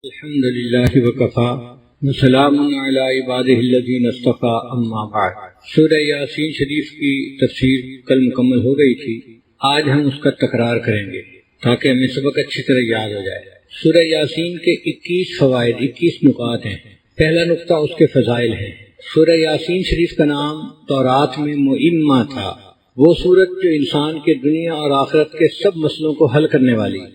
الحمد للہ وکفا وسلام علی عبادہ الذین اصطفی اما بعد۔ سورہ یاسین شریف کی تفسیر کل مکمل ہو گئی تھی، آج ہم اس کا تکرار کریں گے تاکہ ہمیں سبق اچھی طرح یاد ہو جائے۔ سورہ یاسین کے 21 فوائد 21 نکات ہیں۔ پہلا نقطہ اس کے فضائل ہیں۔ سورہ یاسین شریف کا نام تورات میں مؤمہ تھا، وہ سورت جو انسان کے دنیا اور آخرت کے سب مسئلوں کو حل کرنے والی۔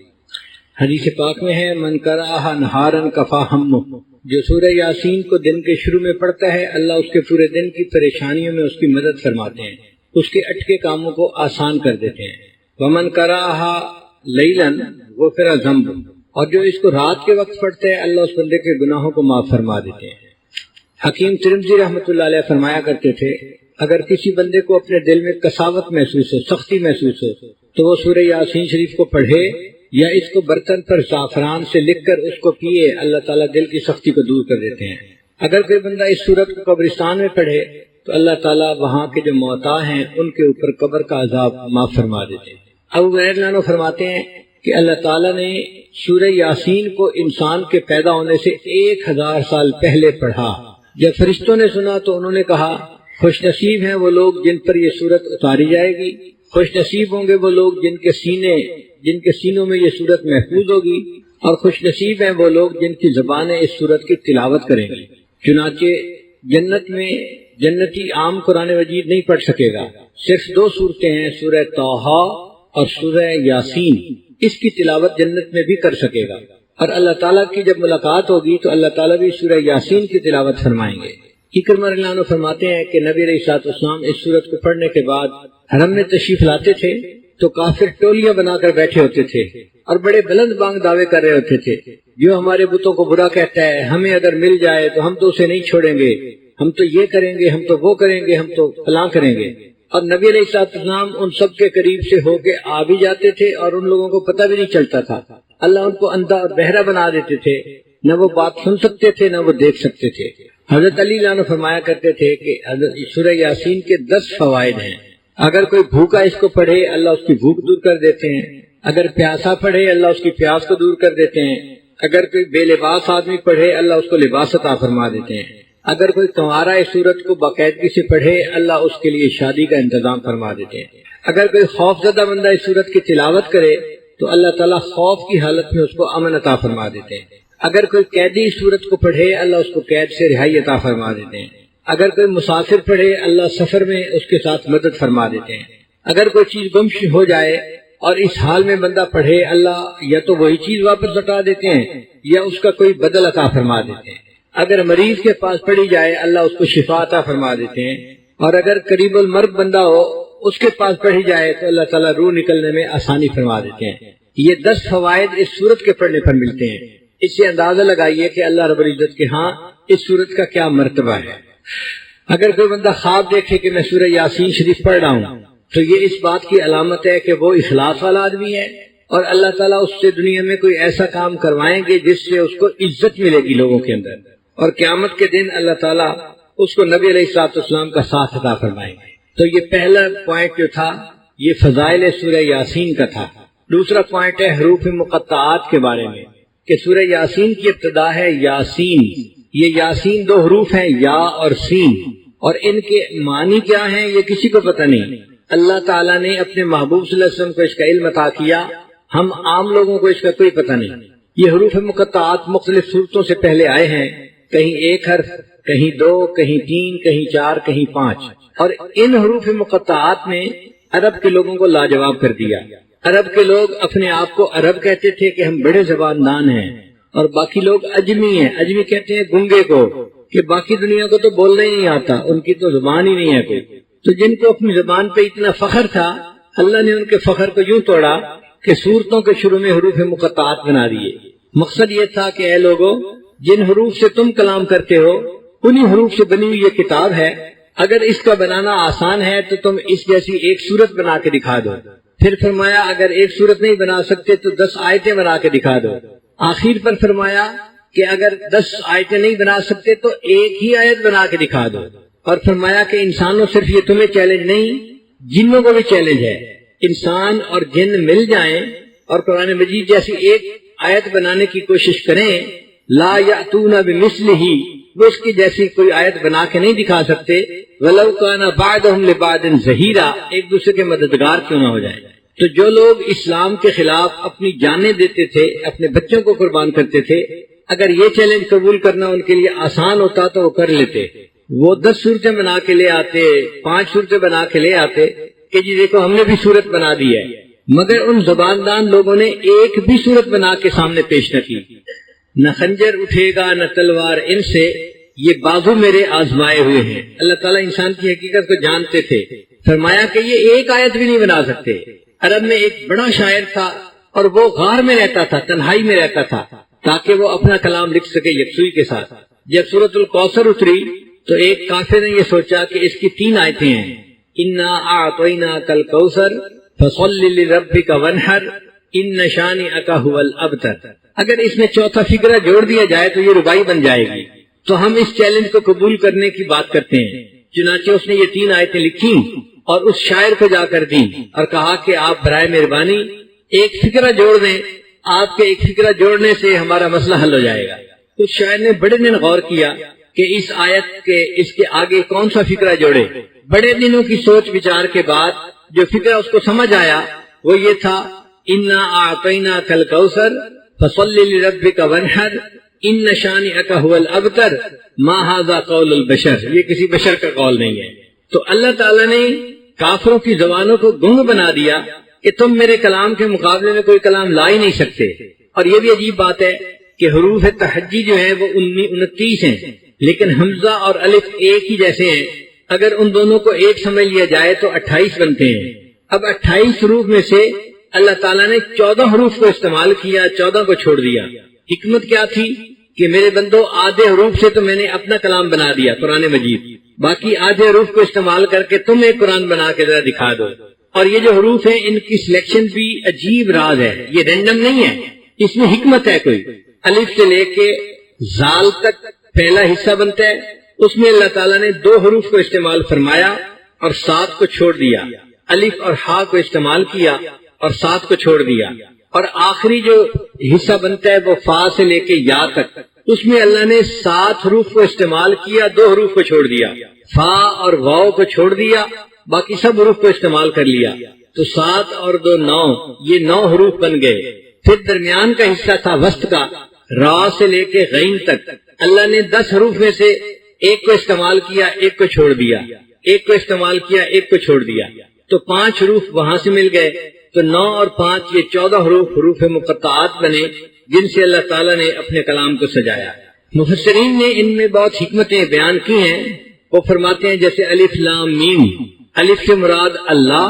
حدیث پاک میں ہے من قرأھا نہارا کفا ہمہ، جو سورہ یاسین کو دن کے شروع میں پڑھتا ہے اللہ اس کے پورے دن کی پریشانیوں میں اس کی مدد فرماتے ہیں، اس کے اٹکے کاموں کو آسان کر دیتے ہیں۔ ومن قرأھا لیلا غفر ذنبہ، اور جو اس کو رات کے وقت پڑھتا ہے اللہ اس بندے کے گناہوں کو معاف فرما دیتے ہیں۔ حکیم ترمذی رحمۃ اللہ علیہ فرمایا کرتے تھے اگر کسی بندے کو اپنے دل میں کساوت محسوس ہو، سختی محسوس ہو، تو وہ سورہ یاسین شریف کو پڑھے یا اس کو برتن پر زعفران سے لکھ کر اس کو پیے، اللہ تعالیٰ دل کی سختی کو دور کر دیتے ہیں۔ اگر کوئی بندہ اس سورت کو قبرستان میں پڑھے تو اللہ تعالیٰ وہاں کے جو موتا ہیں ان کے اوپر قبر کا عذاب معاف فرما دیتے ہیں۔ ابو ہریرہ عنہ فرماتے ہیں کہ اللہ تعالیٰ نے سورہ یاسین کو انسان کے پیدا ہونے سے 1000 سال پہلے پڑھا۔ جب فرشتوں نے سنا تو انہوں نے کہا خوش نصیب ہیں وہ لوگ جن پر یہ سورت اتاری جائے گی، خوش نصیب ہوں گے وہ لوگ جن کے سینوں میں یہ سورت محفوظ ہوگی، اور خوش نصیب ہیں وہ لوگ جن کی زبانیں اس سورت کی تلاوت کریں گی۔ چنانچہ جنت میں جنتی عام قرآن مجید نہیں پڑھ سکے گا، صرف 2 سورتیں ہیں، سورہ طٰہٰ اور سورہ یاسین، اس کی تلاوت جنت میں بھی کر سکے گا، اور اللہ تعالیٰ کی جب ملاقات ہوگی تو اللہ تعالیٰ بھی سورہ یاسین کی تلاوت فرمائیں گے۔ اکرمہ رضی اللہ عنہ فرماتے ہیں کہ نبی علیہ الصلوۃ والسلام اس سورت کو پڑھنے کے بعد حرم میں تشریف لاتے تھے تو کافر ٹولیاں بنا کر بیٹھے ہوتے تھے اور بڑے بلند بانگ دعوے کر رہے ہوتے تھے، جو ہمارے بتوں کو برا کہتا ہے ہمیں اگر مل جائے تو ہم تو اسے نہیں چھوڑیں گے، ہم تو یہ کریں گے، ہم تو وہ کریں گے، ہم تو فلاں کریں گے۔ اور نبی علیہ الصلوۃ والسلام ان سب کے قریب سے ہو کے آ بھی جاتے تھے اور ان لوگوں کو پتہ بھی نہیں چلتا تھا، اللہ ان کو اندھا اور بہرا بنا دیتے تھے، نہ وہ بات سن سکتے تھے نہ وہ دیکھ سکتے تھے۔ حضرت علی عنہ فرمایا کرتے تھے کہ سورہ یاسین کے 10 فوائد ہیں۔ اگر کوئی بھوکا اس کو پڑھے اللہ اس کی بھوک دور کر دیتے ہیں، اگر پیاسا پڑھے اللہ اس کی پیاس کو دور کر دیتے ہیں، اگر کوئی بے لباس آدمی پڑھے اللہ اس کو لباس عطا فرما دیتے ہیں، اگر کوئی کنوارا اس سورت کو باقاعدگی سے پڑھے اللہ اس کے لیے شادی کا انتظام فرما دیتے ہیں، اگر کوئی خوف زدہ بندہ اس سورت کی تلاوت کرے تو اللہ تعالیٰ خوف کی حالت میں اس کو امن عطا فرما دیتے ہیں، اگر کوئی قیدی اس سورت کو پڑھے اللہ اس کو قید سے رہائی عطا فرما دیتے ہیں، اگر کوئی مسافر پڑھے اللہ سفر میں اس کے ساتھ مدد فرما دیتے ہیں، اگر کوئی چیز گم ہو جائے اور اس حال میں بندہ پڑھے اللہ یا تو وہی چیز واپس لوٹا دیتے ہیں یا اس کا کوئی بدل عطا فرما دیتے ہیں، اگر مریض کے پاس پڑھی جائے اللہ اس کو شفا عطا فرما دیتے ہیں، اور اگر قریب المرگ بندہ ہو اس کے پاس پڑھی جائے تو اللہ تعالیٰ روح نکلنے میں آسانی فرما دیتے ہیں۔ یہ 10 فوائد اس سورت کے پڑھنے پر ملتے ہیں۔ اس سے اندازہ لگائیے کہ اللہ رب العزت کے ہاں اس سورت کا کیا مرتبہ ہے۔ اگر کوئی بندہ خواب دیکھے کہ میں سورہ یاسین شریف پڑھ رہا ہوں تو یہ اس بات کی علامت ہے کہ وہ اخلاص والا آدمی ہے، اور اللہ تعالیٰ اس سے دنیا میں کوئی ایسا کام کروائیں گے جس سے اس کو عزت ملے گی لوگوں کے اندر، اور قیامت کے دن اللہ تعالیٰ اس کو نبی علیہ الصلوۃ والسلام کا ساتھ عطا فرمائیں گے۔ تو یہ پہلا پوائنٹ جو تھا یہ فضائل سورہ یاسین کا تھا۔ دوسرا پوائنٹ ہے حروف مقطعات کے بارے میں، کہ سورہ یاسین کی ابتدا ہے یاسین۔ یہ یاسین 2 حروف ہیں یا اور سین، اور ان کے معنی کیا ہیں یہ کسی کو پتہ نہیں۔ اللہ تعالیٰ نے اپنے محبوب صلی اللہ علیہ وسلم کو اس کا علم عطا کیا، ہم عام لوگوں کو اس کا کوئی پتہ نہیں۔ یہ حروف مقطعات مختلف صورتوں سے پہلے آئے ہیں، کہیں 1 حرف، کہیں 2، کہیں 3، کہیں 4، کہیں 5، اور ان حروف مقطعات نے عرب کے لوگوں کو لاجواب کر دیا۔ عرب کے لوگ اپنے آپ کو عرب کہتے تھے کہ ہم بڑے زبان دان ہیں، اور باقی لوگ اجمی ہیں، اجمی کہتے ہیں گنگے کو کہ باقی دنیا کو تو بولنا ہی نہیں آتا، ان کی تو زبان ہی نہیں ہے کوئی۔ تو جن کو اپنی زبان پہ اتنا فخر تھا اللہ نے ان کے فخر کو یوں توڑا کہ سورتوں کے شروع میں حروف مقطعات بنا دیے۔ مقصد یہ تھا کہ اے لوگو جن حروف سے تم کلام کرتے ہو انہی حروف سے بنی ہوئی یہ کتاب ہے، اگر اس کا بنانا آسان ہے تو تم اس جیسی ایک سورت بنا کے دکھا دو۔ پھر فرمایا اگر ایک سورت نہیں بنا سکتے تو 10 آیتیں بنا کے دکھا دو۔ آخر پر فرمایا کہ اگر 10 آیتیں نہیں بنا سکتے تو ایک ہی آیت بنا کے دکھا دو، اور فرمایا کہ انسانوں صرف یہ تمہیں چیلنج نہیں جنوں کو بھی چیلنج ہے، انسان اور جن مل جائیں اور قرآن مجید جیسی ایک آیت بنانے کی کوشش کریں لا یأتون بمثلہ، وہ اس کی جیسی کوئی آیت بنا کے نہیں دکھا سکتے، ولو کان بعضهم لبعض ظہیرا، ایک دوسرے کے مددگار کیوں نہ ہو جائے۔ تو جو لوگ اسلام کے خلاف اپنی جانیں دیتے تھے، اپنے بچوں کو قربان کرتے تھے، اگر یہ چیلنج قبول کرنا ان کے لیے آسان ہوتا تو وہ کر لیتے۔ وہ 10 صورتیں بنا کے لے آتے، 5 صورتیں بنا کے لے آتے کہ جی دیکھو ہم نے بھی صورت بنا دی ہے، مگر ان زباندان لوگوں نے ایک بھی صورت بنا کے سامنے پیش نہ کی۔ نہ خنجر اٹھے گا نہ تلوار ان سے، یہ بازو میرے آزمائے ہوئے ہیں۔ اللہ تعالیٰ انسان کی حقیقت کو جانتے تھے، فرمایا کہ یہ ایک آیت بھی نہیں بنا سکتے۔ عرب میں ایک بڑا شاعر تھا اور وہ غار میں رہتا تھا، تنہائی میں رہتا تھا، تاکہ وہ اپنا کلام لکھ سکے یکسوئی کے ساتھ۔ جب سورۃ الکوثر اتری تو ایک کافر نے یہ سوچا کہ اس کی 3 آیتیں ہیں، انا اعطیناک الکوثر فصل لربک وانحر ان شانئک هو الابتر۔ اگر اس میں چوتھا فقرہ جوڑ دیا جائے تو یہ ربائی بن جائے گی۔ تو ہم اس چیلنج کو قبول کرنے کی بات کرتے ہیں۔ چنانچہ اس نے یہ 3 آیتیں لکھی اور اس شاعر کو جا کر دیں اور کہا کہ آپ برائے مہربانی ایک فقرہ جوڑ دیں، آپ کے ایک فقرہ جوڑنے سے ہمارا مسئلہ حل ہو جائے گا۔ اس شاعر نے بڑے دن غور کیا کہ اس آیت کے اس کے آگے کون سا فقرہ جوڑے۔ بڑے دنوں کی سوچ وچار کے بعد جو فقرہ اس کو سمجھ آیا وہ یہ تھا، انا اعطیناک الکوثر فصل لربک وانحر ان شانئک هو الابتر ما ھذا قول البشر، یہ کسی بشر کا قول نہیں ہے۔ تو اللہ تعالیٰ نے کافروں کی زبانوں کو گنگ بنا دیا کہ تم میرے کلام کے مقابلے میں کوئی کلام لا ہی نہیں سکتے۔ اور یہ بھی عجیب بات ہے کہ حروف تہجی جو ہیں وہ 29 ہیں، لیکن حمزہ اور الف ایک ہی جیسے ہیں۔ اگر ان دونوں کو ایک سمجھ لیا جائے تو 28 بنتے ہیں۔ اب 28 حروف میں سے اللہ تعالیٰ نے 14 حروف کو استعمال کیا، 14 کو چھوڑ دیا۔ حکمت کیا تھی کہ میرے بندو آدھے حروف سے تو میں نے اپنا کلام بنا دیا قرآن مجید، باقی آدھے حروف کو استعمال کر کے تم ایک قرآن بنا کے ذرا دکھا دو۔ اور یہ جو حروف ہیں ان کی سلیکشن بھی عجیب راز ہے، یہ رینڈم نہیں ہے، اس میں حکمت ہے کوئی۔ الف سے لے کے زال تک پہلا حصہ بنتا ہے، اس میں اللہ تعالیٰ نے 2 حروف کو استعمال فرمایا اور 7 کو چھوڑ دیا۔ الف اور ہا کو استعمال کیا اور 7 کو چھوڑ دیا۔ اور آخری جو حصہ بنتا ہے وہ فا سے لے کے یا تک، اس میں اللہ نے 7 حروف کو استعمال کیا، 2 حروف کو چھوڑ دیا۔ فا اور واو کو چھوڑ دیا، باقی سب حروف کو استعمال کر لیا۔ تو 7 اور 2 9، یہ 9 حروف بن گئے۔ پھر درمیان کا حصہ تھا وسط کا، را سے لے کے غین تک، اللہ نے 10 حروف میں سے ایک کو استعمال کیا، ایک کو چھوڑ دیا، ایک کو استعمال کیا، ایک کو چھوڑ دیا، تو 5 حروف وہاں سے مل گئے۔ تو 9 اور 5 یہ 14 حروف مقطعات بنے جن سے اللہ تعالیٰ نے اپنے کلام کو سجایا۔ مفسرین نے ان میں بہت حکمتیں بیان کی ہیں۔ وہ فرماتے ہیں جیسے الف لام میم، الف سے مراد اللہ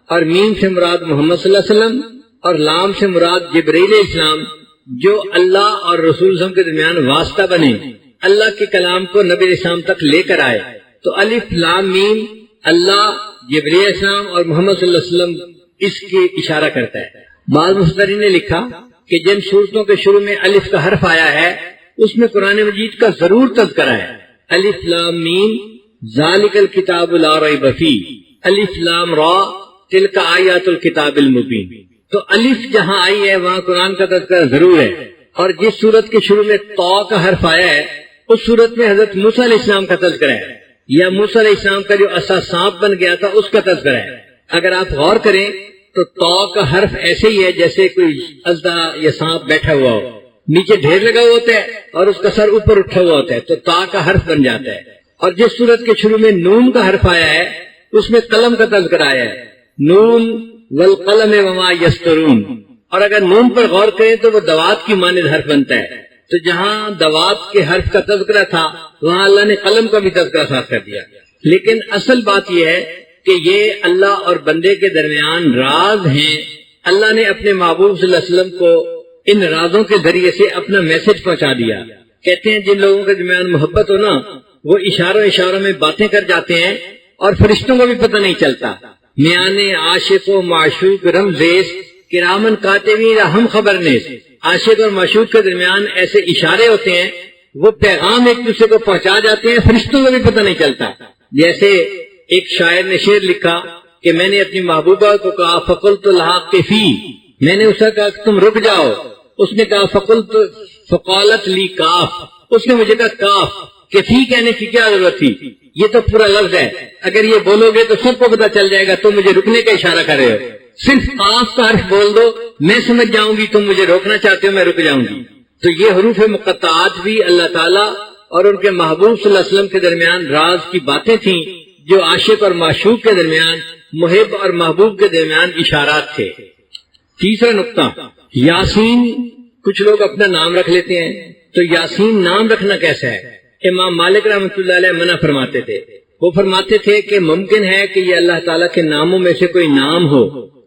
اور میم سے مراد محمد صلی اللہ علیہ وسلم اور لام سے مراد جبرائیل علیہ السلام، جو اللہ اور رسول صلی اللہ علیہ وسلم کے درمیان واسطہ بنے، اللہ کے کلام کو نبی علیہ السلام تک لے کر آئے۔ تو الف لام میم اللہ، جبرائیل علیہ السلام اور محمد صلی اللہ علیہ وسلم اس کی اشارہ کرتا ہے۔ بعض مفسرین نے لکھا کہ جن صورتوں کے شروع میں الف کا حرف آیا ہے اس میں قرآن مجید کا ضرور تذکرہ ہے۔ الف لام میم ذالک الکتاب لا ریب فیہ، الف لام را تلک آیات الکتاب المبین۔ تو الف جہاں آئی ہے وہاں قرآن کا تذکرہ ضرور ہے۔ اور جس صورت کے شروع میں طا کا حرف آیا ہے اس صورت میں حضرت موسیٰ علیہ السلام کا تذکرہ ہے، یا موسیٰ علیہ السلام کا جو عصا سانپ بن گیا تھا اس کا تذکرہ ہے۔ اگر آپ غور کریں تو طا کا حرف ایسے ہی ہے جیسے کوئی اژدہا یا سانپ بیٹھا ہوا ہو، نیچے ڈھیر لگا ہوا ہوتا ہے اور اس کا سر اوپر اٹھا ہوا ہوتا ہے، تو طا کا حرف بن جاتا ہے۔ اور جس صورت کے شروع میں نون کا حرف آیا ہے اس میں قلم کا تذکرہ آیا ہے، نون والقلم وما یسطرون۔ اور اگر نون پر غور کریں تو وہ دوات کی مانند حرف بنتا ہے، تو جہاں دوات کے حرف کا تذکرہ تھا وہاں اللہ نے قلم کا بھی تذکرہ ساتھ کر دیا۔ لیکن اصل بات یہ ہے کہ یہ اللہ اور بندے کے درمیان راز ہیں۔ اللہ نے اپنے محبوب صلی اللہ علیہ وسلم کو ان رازوں کے ذریعے سے اپنا میسج پہنچا دیا۔ کہتے ہیں جن لوگوں کے درمیان محبت ہو نا وہ اشاروں میں باتیں کر جاتے ہیں اور فرشتوں کو بھی پتہ نہیں چلتا۔ میانے عاشق و معشوق رمزیز کرامن کاتبین ہم خبر نیز، عاشق اور معشوق کے درمیان ایسے اشارے ہوتے ہیں، وہ پیغام ایک دوسرے کو پہنچا جاتے ہیں، فرشتوں کو بھی پتہ نہیں چلتا۔ جیسے ایک شاعر نے شعر لکھا کہ میں نے اپنی محبوبہ کو کہا فقلت لہا قفی، میں نے اسے کہا کہ تم رک جاؤ، اس نے کہا فقالت لی کاف، اس نے مجھے کہا کاف، کہ فی کہنے کی کیا ضرورت تھی، یہ تو پورا لفظ ہے، اگر یہ بولو گے تو سب کو پتا چل جائے گا، تم مجھے رکنے کا اشارہ کر رہے ہو، صرف کاف کا حرف بول دو، میں سمجھ جاؤں گی تم مجھے روکنا چاہتے ہو، میں رک جاؤں گی۔ تو یہ حروف مقطعات بھی اللہ تعالیٰ اور ان کے محبوب صلی اللہ علیہ وسلم کے درمیان راز کی باتیں تھیں، جو عاشق اور معشوق کے درمیان، محب اور محبوب کے درمیان اشارات تھے۔ تیسرا نقطہ، یاسین، کچھ لوگ اپنا نام رکھ لیتے ہیں، تو یاسین نام رکھنا کیسا ہے؟ امام مالک رحمۃ اللہ علیہ منع فرماتے تھے، وہ فرماتے تھے کہ ممکن ہے کہ یہ اللہ تعالیٰ کے ناموں میں سے کوئی نام ہو،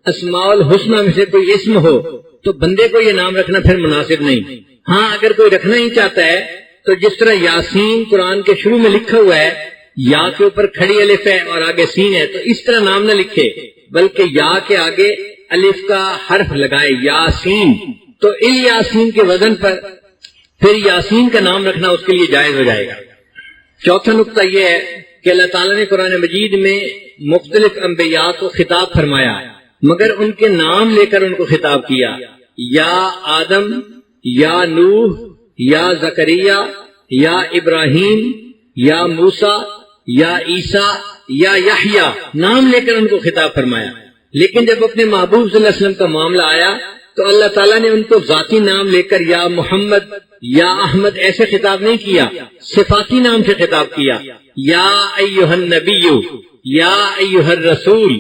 اسماء الحسنہ میں سے کوئی اسم ہو، تو بندے کو یہ نام رکھنا پھر مناسب نہیں۔ ہاں اگر کوئی رکھنا ہی چاہتا ہے تو جس طرح یاسین قرآن کے شروع میں لکھا ہوا ہے، یا کے اوپر کھڑی الف ہے اور آگے سین ہے، تو اس طرح نام نہ لکھے، بلکہ یا کے آگے الف کا حرف لگائے، یاسین، تو الیاسین کے وزن پر پھر یاسین کا نام رکھنا اس کے لیے جائز ہو جائے گا۔ چوتھا نقطہ یہ ہے کہ اللہ تعالیٰ نے قرآن مجید میں مختلف انبیاء کو خطاب فرمایا، مگر ان کے نام لے کر ان کو خطاب کیا، یا آدم، یا نوح، یا زکریا، یا ابراہیم، یا موسیٰ، یا عیسیٰ، یا یحییٰ، نام لے کر ان کو خطاب فرمایا۔ لیکن جب اپنے محبوب صلی اللہ علیہ وسلم کا معاملہ آیا تو اللہ تعالیٰ نے ان کو ذاتی نام لے کر یا محمد، یا احمد ایسے خطاب نہیں کیا، صفاتی نام سے خطاب کیا، یا ایھا النبی، یا ایھا الرسول،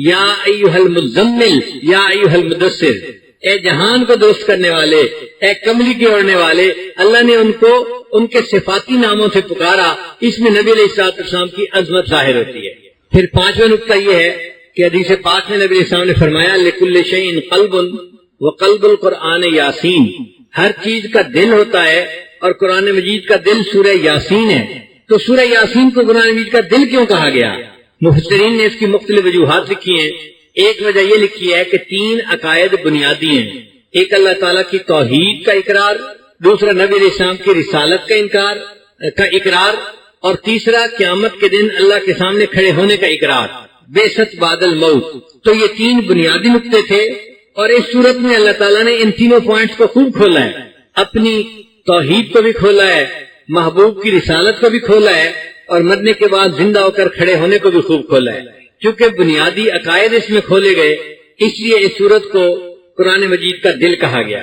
یا ایھا المزمل، یا ایھا المدثر، اے جہان کو درست کرنے والے، اے کملی کے اوڑھنے والے، اللہ نے ان کو ان کے صفاتی ناموں سے پکارا، اس میں نبی علیہ السلام کی عظمت ظاہر ہوتی ہے۔ پھر پانچواں نقطہ یہ ہے کہ حدیث پاک میں نبی علیہ السلام نے فرمایا، لکل شیء قلب وقلب القرآن یاسین، ہر چیز کا دل ہوتا ہے اور قرآن مجید کا دل سورہ یاسین ہے۔ تو سورہ یاسین کو قرآن مجید کا دل کیوں کہا گیا؟ مفسرین نے اس کی مختلف وجوہات لکھی ہیں۔ ایک وجہ یہ لکھی ہے کہ تین عقائد بنیادی ہیں، ایک اللہ تعالیٰ کی توحید کا اقرار، دوسرا نبی علیہ السلام کی رسالت کا اقرار، اور تیسرا قیامت کے دن اللہ کے سامنے کھڑے ہونے کا اقرار، بعثت بعد الموت۔ تو یہ تین بنیادی نقطے تھے، اور اس صورت میں اللہ تعالیٰ نے ان تینوں پوائنٹس کو خوب کھولا ہے، اپنی توحید کو بھی کھولا ہے، محبوب کی رسالت کو بھی کھولا ہے، اور مرنے کے بعد زندہ ہو کر کھڑے ہونے کو بھی خوب کھولا ہے۔ چونکہ بنیادی عقائد اس میں کھولے گئے، اس لیے اس صورت کو قرآن مجید کا دل کہا گیا۔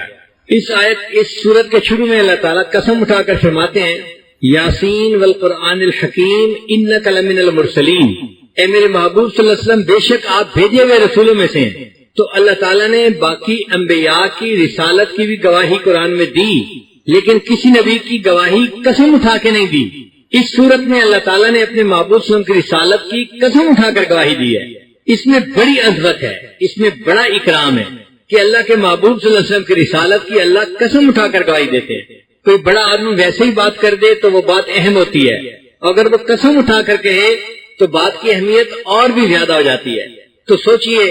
اس صورت کے شروع میں اللہ تعالیٰ قسم اٹھا کر فرماتے ہیں، یاسین والقرآن الحکیم انک لمن المرسلین، اے میرے محبوب صلی اللہ علیہ وسلم، بے شک آپ بھیجے ہوئے رسولوں میں سے ہیں۔ تو اللہ تعالیٰ نے باقی انبیاء کی رسالت کی بھی گواہی قرآن میں دی، لیکن کسی نبی کی گواہی قسم اٹھا کے نہیں دی۔ اس صورت میں اللہ تعالیٰ نے اپنے محبوب صلی اللہ علیہ وسلم کی رسالت کی قسم اٹھا کر گواہی دی ہے۔ اس میں بڑی عظمت ہے، اس میں بڑا اکرام ہے کہ اللہ کے محبوب صلی اللہ علیہ وسلم کی رسالت کی اللہ قسم اٹھا کر گواہی دیتے ہیں۔ کوئی بڑا آدمی ویسے ہی بات کر دے تو وہ بات اہم ہوتی ہے، اگر وہ قسم اٹھا کر کہے تو بات کی اہمیت اور بھی زیادہ ہو جاتی ہے۔ تو سوچئے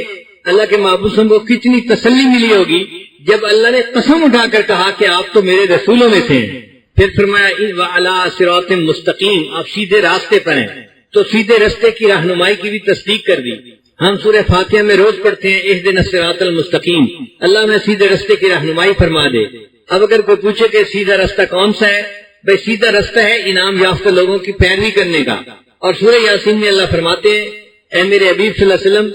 اللہ کے محبوب صلی اللہ علیہ وسلم کو کتنی تسلی ملی ہوگی جب اللہ نے قسم اٹھا کر کہا کہ آپ تو میرے رسولوں میں سے ہیں۔ پھر فرمایا وَعَلَىٰ صِرَاطٍ مستقیم، آپ سیدھے راستے پر ہیں، تو سیدھے راستے کی رہنمائی کی بھی تصدیق کر دی۔ ہم سورہ فاتحہ میں روز پڑھتے ہیں اهدنا الصراط المستقیم، اللہ میں سیدھے راستے کی رہنمائی فرما دے۔ اب اگر کوئی پوچھے کہ سیدھا راستہ کون سا ہے، بھئی سیدھا راستہ ہے انعام یافتہ لوگوں کی پیروی کرنے کا۔ اور سورہ یاسین میں اللہ فرماتے ہیں، اے میرے حبیب صلی اللہ علیہ وسلم،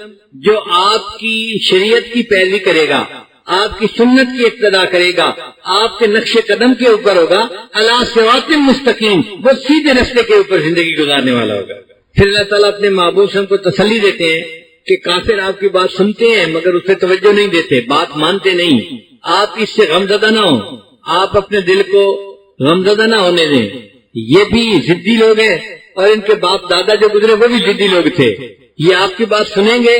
جو آپ کی شریعت کی پیروی کرے گا، آپ کی سنت کی اقتداء کرے گا، آپ کے نقش قدم کے اوپر ہوگا، علی صراط مستقیم، وہ سیدھے راستے کے اوپر زندگی گزارنے والا ہوگا۔ پھر اللہ تعالیٰ اپنے محبوب سے ہم کو تسلی دیتے ہیں کہ کافر آپ کی بات سنتے ہیں مگر اس پہ توجہ نہیں دیتے، بات مانتے نہیں، آپ اس سے غمزدہ نہ ہوں، آپ اپنے دل کو غمزدہ نہ ہونے دیں۔ یہ بھی ضدی لوگ ہیں، اور ان کے باپ دادا جو گزرے وہ بھی ضدی لوگ تھے۔ یہ آپ کی بات سنیں گے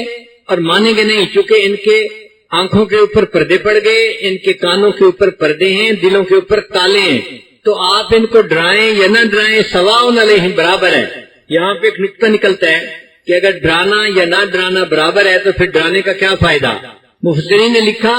اور مانیں گے نہیں، چونکہ ان کے آنکھوں کے اوپر پردے پڑ گئے، ان کے کانوں کے اوپر پردے ہیں، دلوں کے اوپر تالے ہیں، تو آپ ان کو ڈرائیں یا نہ ڈرائیں سواء علیہم، برابر ہے۔ یہاں پہ ایک نقطہ نکلتا ہے کہ اگر ڈرانا یا نہ ڈرانا برابر ہے تو پھر ڈرانے کا کیا فائدہ؟ مفسرین نے لکھا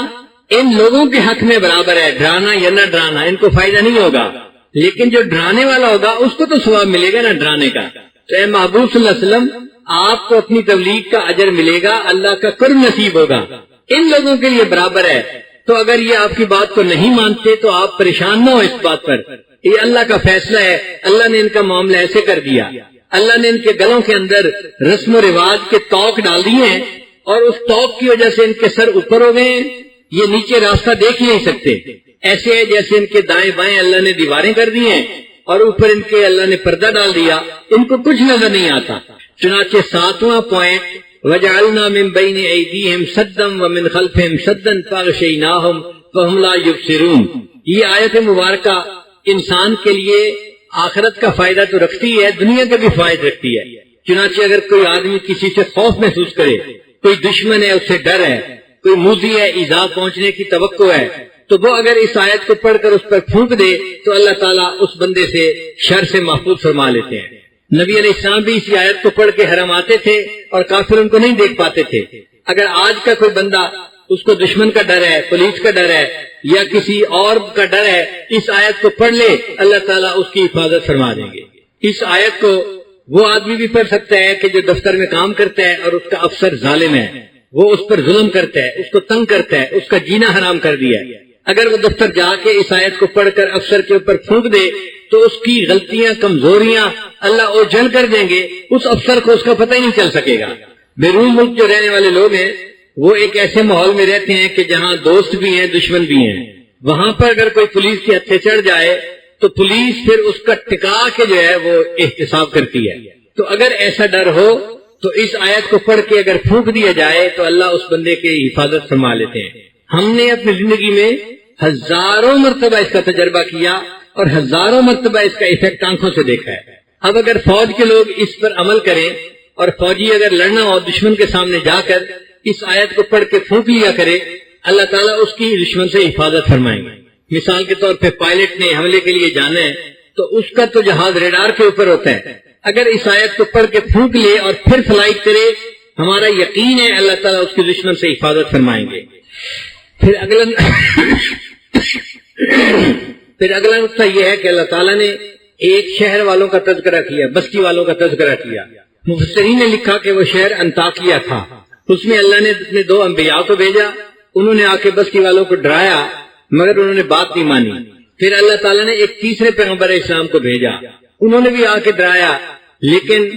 ان لوگوں کے حق میں برابر ہے، ڈرانا یا نہ ڈرانا ان کو فائدہ نہیں ہوگا، لیکن جو ڈرانے والا ہوگا اس کو تو ثواب ملے گا نہ ڈرانے کا۔ تو اے محبوب صلی اللہ علیہ وسلم، آپ کو اپنی تبلیغ کا اجر ملے گا، اللہ کا قرب نصیب ہوگا، ان لوگوں کے لیے برابر ہے۔ تو اگر یہ آپ کی بات کو نہیں مانتے تو آپ پریشان نہ ہو اس بات پر، یہ اللہ کا فیصلہ ہے، اللہ نے ان کا معاملہ ایسے کر دیا، اللہ نے ان کے گلوں کے اندر رسم و رواج کے توق ڈال دیے ہیں اور اس توق کی وجہ سے ان کے سر اوپر ہو گئے ہیں، یہ نیچے راستہ دیکھ ہی نہیں سکتے، ایسے ہے جیسے ان کے دائیں بائیں اللہ نے دیواریں کر دی ہیں اور اوپر ان کے اللہ نے پردہ ڈال دیا، ان کو کچھ نظر نہیں آتا۔ چنانچہ 7واں پوائنٹ وَجَعَلْنَا مِن بَيْنِ أَيْدِيهِمْ سَدًّا وَمِنْ خَلْفِهِمْ سَدًّا فَأَغْشَيْنَاهُمْ فَهُمْ لَا يُبْصِرُونَ۔ یہ آیت مبارکہ انسان کے لیے آخرت کا فائدہ تو رکھتی ہے، دنیا کا بھی فائدہ رکھتی ہے۔ چنانچہ اگر کوئی آدمی کسی سے خوف محسوس کرے، کوئی دشمن ہے، اس سے ڈر ہے، کوئی موذی ہے، ایذا پہنچنے کی توقع ہے، تو وہ اگر اس آیت کو پڑھ کر اس پر پھونک دے تو اللہ تعالیٰ اس بندے سے شر سے محفوظ فرما لیتے ہیں۔ نبی علیہ السلام بھی اسی آیت کو پڑھ کے حرم آتے تھے اور کافر ان کو نہیں دیکھ پاتے تھے۔ اگر آج کا کوئی بندہ، اس کو دشمن کا ڈر ہے، پولیس کا ڈر ہے یا کسی اور کا ڈر ہے، اس آیت کو پڑھ لے، اللہ تعالیٰ اس کی حفاظت فرما دیں گے۔ اس آیت کو وہ آدمی بھی پڑھ سکتا ہے کہ جو دفتر میں کام کرتا ہے اور اس کا افسر ظالم ہے، وہ اس پر ظلم کرتا ہے، اس کو تنگ کرتا ہے، اس کا جینا حرام کر دیا ہے۔ اگر وہ دفتر جا کے اس آیت کو پڑھ کر افسر کے اوپر پھونک دے تو اس کی غلطیاں، کمزوریاں اللہ اوجھل کر دیں گے، اس افسر کو اس کا پتہ ہی نہیں چل سکے گا۔ بیرون ملک جو رہنے والے لوگ ہیں وہ ایک ایسے ماحول میں رہتے ہیں کہ جہاں دوست بھی ہیں، دشمن بھی ہیں، وہاں پر اگر کوئی پولیس کے ہتھے چڑھ جائے تو پولیس پھر اس کا ٹکا کے جو ہے وہ احتساب کرتی ہے۔ تو اگر ایسا ڈر ہو تو اس آیت کو پڑھ کے اگر پھونک دیا جائے تو اللہ اس بندے کی حفاظت فرما لیتے ہیں۔ ہم نے اپنی زندگی میں ہزاروں مرتبہ اس کا تجربہ کیا اور ہزاروں مرتبہ اس کا ایفیکٹ آنکھوں سے دیکھا ہے۔ اب اگر فوج کے لوگ اس پر عمل کریں اور فوجی اگر لڑنا ہو دشمن کے سامنے جا کر اس آیت کو پڑھ کے پھونک لیا کرے، اللہ تعالیٰ اس کی دشمن سے حفاظت فرمائیں گے۔ مثال کے طور پہ پائلٹ نے حملے کے لیے جانا ہے تو اس کا تو جہاز ریڈار کے اوپر ہوتا ہے، اگر اس آیت کو پڑھ کے پھونک لے اور پھر فلائٹ کرے، ہمارا یقین ہے اللہ تعالیٰ اس کی دشمن سے حفاظت فرمائیں گے۔ پھر اگلا نقطہ یہ ہے کہ اللہ تعالیٰ نے ایک شہر والوں کا تذکرہ کیا، بستی والوں کا تذکرہ کیا۔ مفسرین نے لکھا کہ وہ شہر انطاکیہ تھا، اس میں اللہ نے اپنے 2 انبیاء کو بھیجا، انہوں نے آ کے بستی والوں کو ڈرایا مگر انہوں نے بات نہیں مانی۔ پھر اللہ تعالیٰ نے ایک تیسرے پیغمبر اسلام کو بھیجا، انہوں نے بھی آ کے ڈرایا، لیکن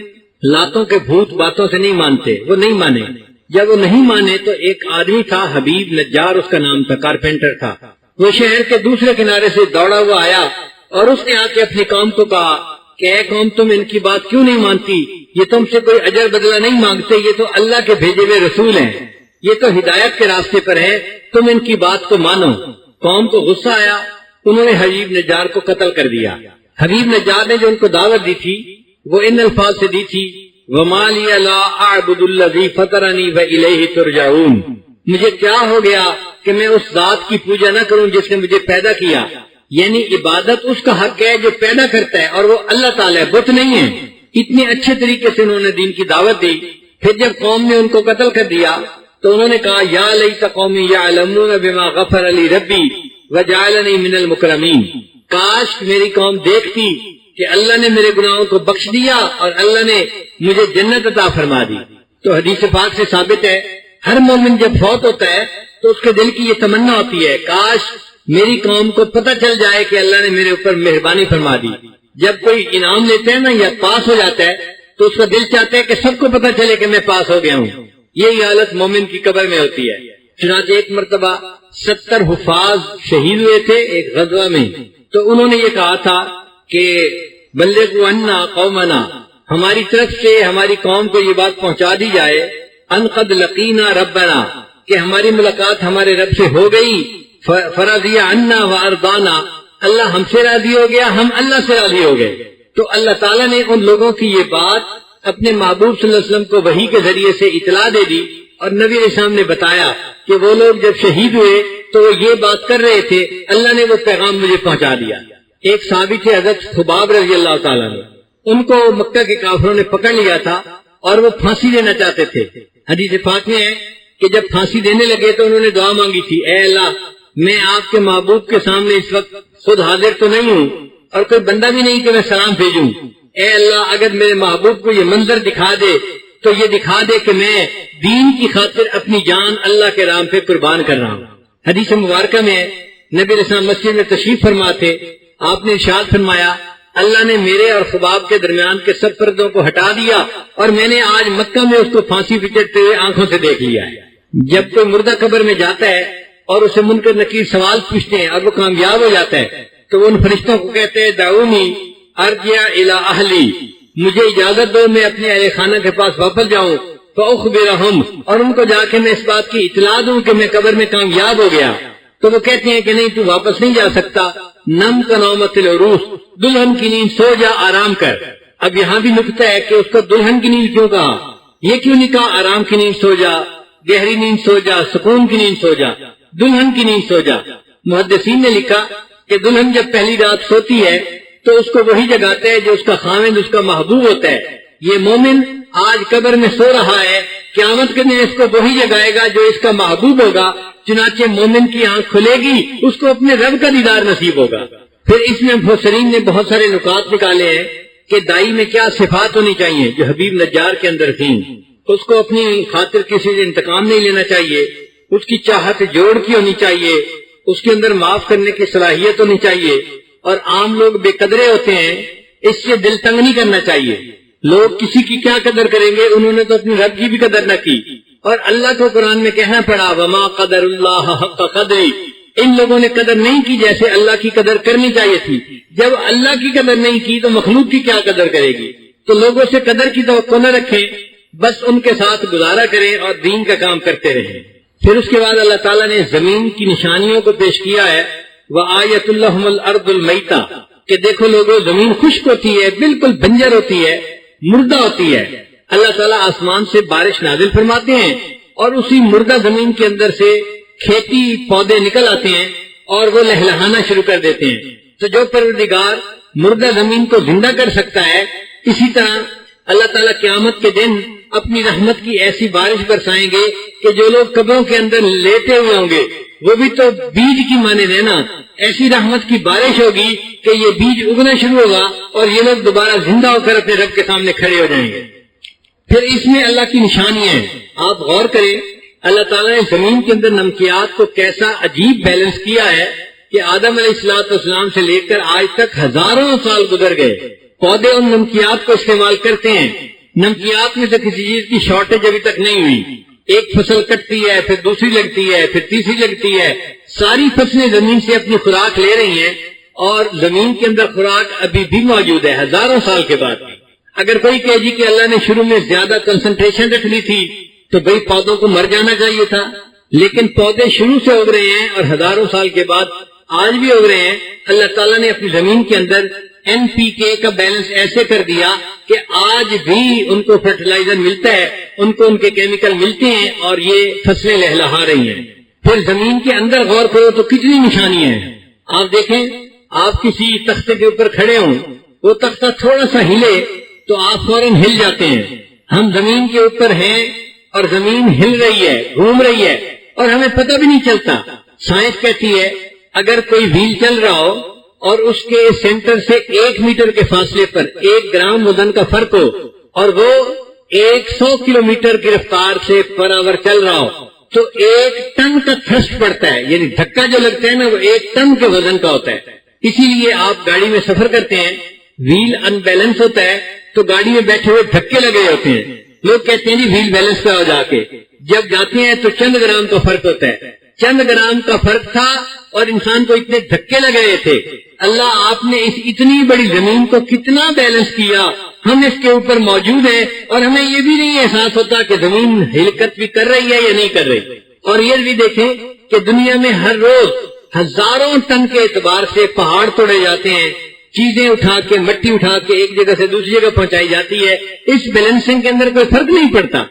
لاتوں کے بھوت باتوں سے نہیں مانتے، وہ نہیں مانے۔ جب وہ نہیں مانے تو ایک آدمی تھا، حبیب نجار اس کا نام تھا، کارپینٹر تھا، وہ شہر کے دوسرے کنارے سے دوڑا ہوا آیا اور اس نے آ کے اپنی قوم کو کہا کہ اے قوم، تم ان کی بات کیوں نہیں مانتی؟ یہ تم سے کوئی اجر بدلہ نہیں مانگتے، یہ تو اللہ کے بھیجے ہوئے رسول ہیں، یہ تو ہدایت کے راستے پر ہے، تم ان کی بات کو مانو۔ قوم کو غصہ آیا، انہوں نے حبیب نجار کو قتل کر دیا۔ حبیب نجار نے جو ان کو دعوت دی تھی وہ ان الفاظ سے دی تھی، وَمَا لِيَ لَا أَعْبُدُ الَّذِي فَطَرَنِي وَإِلَيْهِ تُرْجَعُونَ، مجھے کیا ہو گیا کہ میں اس ذات کی پوجا نہ کروں جس نے مجھے پیدا کیا، یعنی عبادت اس کا حق ہے جو پیدا کرتا ہے اور وہ اللہ تعالیٰ ہے، بت نہیں ہے۔ اتنے اچھے طریقے سے انہوں نے دین کی دعوت دی۔ پھر جب قوم نے ان کو قتل کر دیا تو انہوں نے کہا یا لیت قومی یعلمون بما غفر لی ربی وجعلنی من المکرمین، کاش میری قوم دیکھتی کہ اللہ نے میرے گناہوں کو بخش دیا اور اللہ نے مجھے جنت عطا فرما دی۔ تو حدیث پاک سے ثابت ہے ہر مومن جب فوت ہوتا ہے تو اس کے دل کی یہ تمنا ہوتی ہے کاش میری قوم کو پتہ چل جائے کہ اللہ نے میرے اوپر مہربانی فرما دی۔ جب کوئی انعام لیتے ہیں نا یا پاس ہو جاتا ہے تو اس کا دل چاہتا ہے کہ سب کو پتہ چلے کہ میں پاس ہو گیا ہوں۔ یہی حالت مومن کی قبر میں ہوتی ہے۔ چنانچہ ایک مرتبہ 70 حفاظ شہید ہوئے تھے ایک غزوہ میں، تو انہوں نے یہ کہا تھا کہ بلغوا عنا قومنا، ہماری طرف سے ہماری قوم کو یہ بات پہنچا دی جائے ان قد لقینا ربنا، کہ ہماری ملاقات ہمارے رب سے ہو گئی، فرضی عنا وارضانا، اللہ ہم سے راضی ہو گیا، ہم اللہ سے راضی ہو گئے۔ تو اللہ تعالیٰ نے ان لوگوں کی یہ بات اپنے محبوب صلی اللہ علیہ وسلم کو وحی کے ذریعے سے اطلاع دے دی، اور نبی علیہ السلام نے بتایا کہ وہ لوگ جب شہید ہوئے تو وہ یہ بات کر رہے تھے، اللہ نے وہ پیغام مجھے پہنچا دیا۔ ایک صحابی تھے حضرت خباب رضی اللہ تعالیٰ نے، ان کو مکہ کے کافروں نے پکڑ لیا تھا اور وہ پھانسی دینا چاہتے تھے۔ حدیث پاک میں ہے کہ جب پھانسی دینے لگے تو انہوں نے دعا مانگی تھی، اے اللہ میں آپ کے محبوب کے سامنے اس وقت خود حاضر تو نہیں ہوں اور کوئی بندہ بھی نہیں کہ میں سلام بھیجوں، اے اللہ اگر میرے محبوب کو یہ منظر دکھا دے تو یہ دکھا دے کہ میں دین کی خاطر اپنی جان اللہ کے رام پہ قربان کر رہا ہوں۔ حدیث مبارکہ میں نبی علیہ السلام مسجد میں تشریف فرما تھے، آپ نے ارشاد فرمایا اللہ نے میرے اور خباب کے درمیان کے سب پردوں کو ہٹا دیا اور میں نے آج مکہ میں اس کو پھانسی پہ چڑھتے ہوئے آنکھوں سے دیکھ لیا ہے۔ جب کوئی مردہ قبر میں جاتا ہے اور اسے منکر نکیر سوال پوچھتے ہیں اور وہ کامیاب ہو جاتا ہے تو وہ ان فرشتوں کو کہتے ہیں دعونی ارجع الی اہلی، مجھے اجازت دو میں اپنے اہل خانہ کے پاس واپس جاؤں، فاخبرہم، اور ان کو جا کے میں اس بات کی اطلاع دوں کہ میں قبر میں کامیاب ہو گیا۔ تو وہ کہتے ہیں کہ نہیں، تو واپس نہیں جا سکتا، نم کا نومت العروس، دلہن کی نیند سو جا، آرام کر۔ اب یہاں بھی نکتہ ہے کہ اس کو دلہن کی نیند کیوں کہا، یہ کیوں نہیں کہا آرام کی نیند سو جا، گہری نیند سو جا، سکون کی نیند سو جا، دلہن کی نیند سو جا۔ محدثین نے لکھا کہ دلہن جب پہلی رات سوتی ہے تو اس کو وہی جگاتا ہے جو اس کا خاوند، اس کا محبوب ہوتا ہے۔ یہ مومن آج قبر میں سو رہا ہے، قیامت کے دن اس کو وہی جگائے گا جو اس کا محبوب ہوگا، چنانچہ مومن کی آنکھ کھلے گی، اس کو اپنے رب کا دیدار نصیب ہوگا۔ پھر اس میں مفسرین نے بہت سارے نکات نکالے ہیں کہ دائی میں کیا صفات ہونی چاہیے جو حبیب نجار کے اندر تھیں۔ اس کو اپنی خاطر کسی سے انتقام نہیں لینا چاہیے، اس کی چاہت جوڑ کی ہونی چاہیے، اس کے اندر معاف کرنے کی صلاحیت ہونی چاہیے، اور عام لوگ بے قدرے ہوتے ہیں، اس سے دل تنگ نہیں کرنا چاہیے۔ لوگ کسی کی کیا قدر کریں گے، انہوں نے تو اپنی رب کی بھی قدر نہ کی، اور اللہ کو قرآن میں کہنا پڑا وما قدر اللہ حق قدری، ان لوگوں نے قدر نہیں کی جیسے اللہ کی قدر کرنی چاہیے تھی۔ جب اللہ کی قدر نہیں کی تو مخلوق کی کیا قدر کرے گی؟ تو لوگوں سے قدر کی توقع نہ رکھیں، بس ان کے ساتھ گزارا کریں اور دین کا کام کرتے رہیں۔ پھر اس کے بعد اللہ تعالیٰ نے زمین کی نشانیوں کو پیش کیا ہے، وآیۃ لہم الارض المیتہ، کہ دیکھو لوگوں زمین خشک ہوتی ہے، بالکل بنجر ہوتی ہے، مردہ ہوتی ہے۔ اللہ تعالیٰ آسمان سے بارش نازل فرماتے ہیں اور اسی مردہ زمین کے اندر سے کھیتی پودے نکل آتے ہیں اور وہ لہلہانا شروع کر دیتے ہیں۔ تو جو پروردگار مردہ زمین کو زندہ کر سکتا ہے، اسی طرح اللہ تعالیٰ قیامت کے دن اپنی رحمت کی ایسی بارش برسائیں گے کہ جو لوگ قبروں کے اندر لیٹے ہوئے ہوں گے وہ بھی تو بیج کی مانے رہنا، ایسی رحمت کی بارش ہوگی کہ یہ بیج اگنا شروع ہوگا اور یہ لوگ دوبارہ زندہ ہو کر اپنے رب کے سامنے کھڑے ہو جائیں گے۔ پھر اس میں اللہ کی نشانیاں ہیں، آپ غور کریں اللہ تعالیٰ نے زمین کے اندر نمکیات کو کیسا عجیب بیلنس کیا ہے کہ آدم علیہ السلام سے لے کر آج تک ہزاروں سال گزر گئے، پودے ان نمکیات کو استعمال کرتے ہیں۔ نمکیات میں سے کسی چیز کی شارٹیج ابھی تک نہیں ہوئی، ایک فصل کٹتی ہے، پھر دوسری لگتی ہے، پھر تیسری لگتی ہے، ساری فصلیں زمین سے اپنی خوراک لے رہی ہیں اور زمین کے اندر خوراک ابھی بھی موجود ہے ہزاروں سال کے بعد۔ اگر کوئی کہے جی کہ اللہ نے شروع میں زیادہ کنسنٹریشن رکھ لی تھی تو بھئی پودوں کو مر جانا چاہیے تھا، لیکن پودے شروع سے اگ رہے ہیں اور ہزاروں سال کے بعد آج بھی اگ رہے ہیں۔ اللہ تعالیٰ نے اپنی زمین کے اندر NPK کا بیلنس ایسے کر دیا کہ آج بھی ان کو فرٹیلائزر ملتا ہے، ان کو ان کے کیمیکل ملتے ہیں اور یہ فصلیں لہلہا رہی ہیں۔ پھر زمین کے اندر غور کرو تو کتنی نشانیاں ہیں۔ آپ دیکھیں، آپ کسی تختے کے اوپر کھڑے ہوں، وہ تختہ تھوڑا سا ہلے تو آپ فوراً ہل جاتے ہیں۔ ہم زمین کے اوپر ہیں اور زمین ہل رہی ہے، گھوم رہی ہے اور ہمیں پتہ بھی نہیں چلتا۔ سائنس کہتی ہے اگر کوئی وہیل چل رہا ہو اور اس کے سینٹر سے 1 میٹر کے فاصلے پر 1 گرام وزن کا فرق ہو اور وہ 100 کلومیٹر کی رفتار سے پر آور چل رہا ہو تو 1 ٹن کا تھرسٹ پڑتا ہے، یعنی دھکا جو لگتا ہے نا وہ 1 ٹن کے وزن کا ہوتا ہے۔ اسی لیے آپ گاڑی میں سفر کرتے ہیں، وہیل ان بیلنس ہوتا ہے تو گاڑی میں بیٹھے ہوئے دھکے لگے ہوتے ہیں، لوگ کہتے ہیں جی وہیل بیلنس پہ ہو جا کے، جب جاتے ہیں تو چند گرام کا فرق ہوتا ہے، چند گرام کا فرق تھا اور انسان کو اتنے دھکے لگ رہے تھے۔ اللہ آپ نے اس اتنی بڑی زمین کو کتنا بیلنس کیا، ہم اس کے اوپر موجود ہیں اور ہمیں یہ بھی نہیں احساس ہوتا کہ زمین حرکت بھی کر رہی ہے یا نہیں کر رہی۔ اور یہ بھی دیکھیں کہ دنیا میں ہر روز ہزاروں ٹن کے اعتبار سے پہاڑ توڑے جاتے ہیں، چیزیں اٹھا کے مٹی اٹھا کے ایک جگہ سے دوسری جگہ پہنچائی جاتی ہے، اس بیلنسنگ کے اندر کوئی فرق نہیں پڑتا۔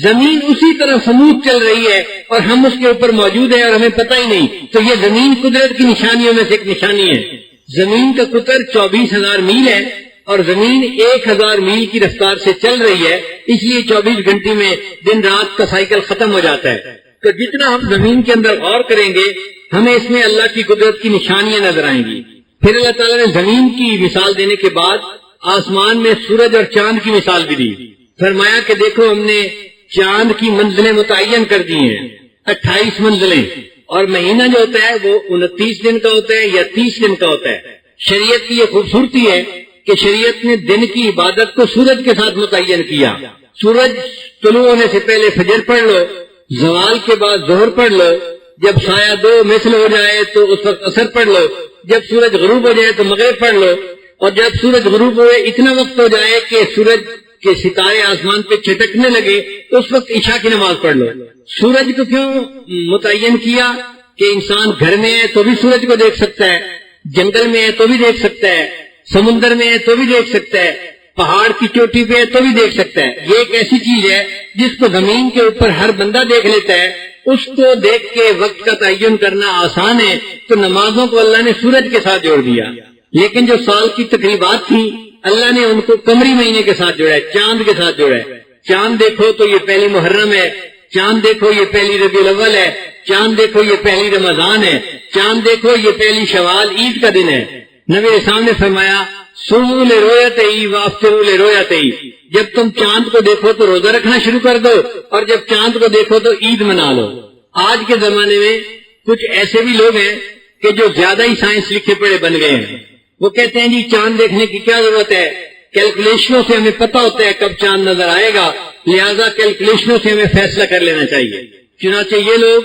زمین اسی طرح سموتھ چل رہی ہے اور ہم اس کے اوپر موجود ہیں اور ہمیں پتہ ہی نہیں۔ تو یہ زمین قدرت کی نشانیوں میں سے ایک نشانی ہے۔ زمین کا قطر 24,000 میل ہے اور زمین 1,000 میل کی رفتار سے چل رہی ہے، اس لیے 24 گھنٹے میں دن رات کا سائیکل ختم ہو جاتا ہے۔ تو جتنا ہم زمین کے اندر غور کریں گے ہمیں اس میں اللہ کی قدرت کی نشانیاں نظر آئیں گی۔ پھر اللہ تعالیٰ نے زمین کی مثال دینے کے بعد آسمان میں سورج اور چاند کی مثال بھی دی۔ فرمایا کہ دیکھو ہم نے چاند کی منزلیں متعین کر دی ہیں، 28 منزلیں، اور مہینہ جو ہوتا ہے وہ 29 دن کا ہوتا ہے یا 30 دن کا ہوتا ہے۔ شریعت کی یہ خوبصورتی ہے کہ شریعت نے دن کی عبادت کو سورج کے ساتھ متعین کیا۔ سورج طلوع ہونے سے پہلے فجر پڑھ لو، زوال کے بعد ظہر پڑھ لو، جب سایہ 2 مثل ہو جائے تو اس وقت عصر پڑھ لو، جب سورج غروب ہو جائے تو مغرب پڑھ لو، اور جب سورج غروب ہوئے اتنا وقت ہو جائے کہ سورج کے ستارے آسمان پہ چھٹکنے لگے تو اس وقت عشاء کی نماز پڑھ لو۔ سورج کو کیوں متعین کیا؟ کہ انسان گھر میں ہے تو بھی سورج کو دیکھ سکتا ہے، جنگل میں ہے تو بھی دیکھ سکتا ہے، سمندر میں ہے تو بھی دیکھ سکتا ہے، پہاڑ کی چوٹی پہ ہے تو بھی دیکھ سکتا ہے۔ یہ ایک ایسی چیز ہے جس کو زمین کے اوپر ہر بندہ دیکھ لیتا ہے، اس کو دیکھ کے وقت کا تعین کرنا آسان ہے، تو نمازوں کو اللہ نے سورج کے ساتھ جوڑ دیا۔ لیکن جو سال کی تقریبات تھی اللہ نے ان کو قمری مہینے کے ساتھ جوڑا ہے، چاند کے ساتھ جوڑا ہے۔ چاند دیکھو تو یہ پہلی محرم ہے، چاند دیکھو یہ پہلی ربیع الاول ہے، چاند دیکھو یہ پہلی رمضان ہے، چاند دیکھو یہ پہلی شوال عید کا دن ہے۔ نبی اسلام نے فرمایا صوموا لرؤیتہ وافطروا لرؤیتہ، جب تم چاند کو دیکھو تو روزہ رکھنا شروع کر دو، اور جب چاند کو دیکھو تو عید منا لو۔ آج کے زمانے میں کچھ ایسے بھی لوگ ہیں کہ جو زیادہ ہی سائنس لکھے پڑھے بن گئے ہیں۔ وہ کہتے ہیں جی چاند دیکھنے کی کیا ضرورت ہے، کیلکولیشنوں سے ہمیں پتہ ہوتا ہے کب چاند نظر آئے گا، لہذا کیلکولیشنوں سے ہمیں فیصلہ کر لینا چاہیے۔ چنانچہ یہ لوگ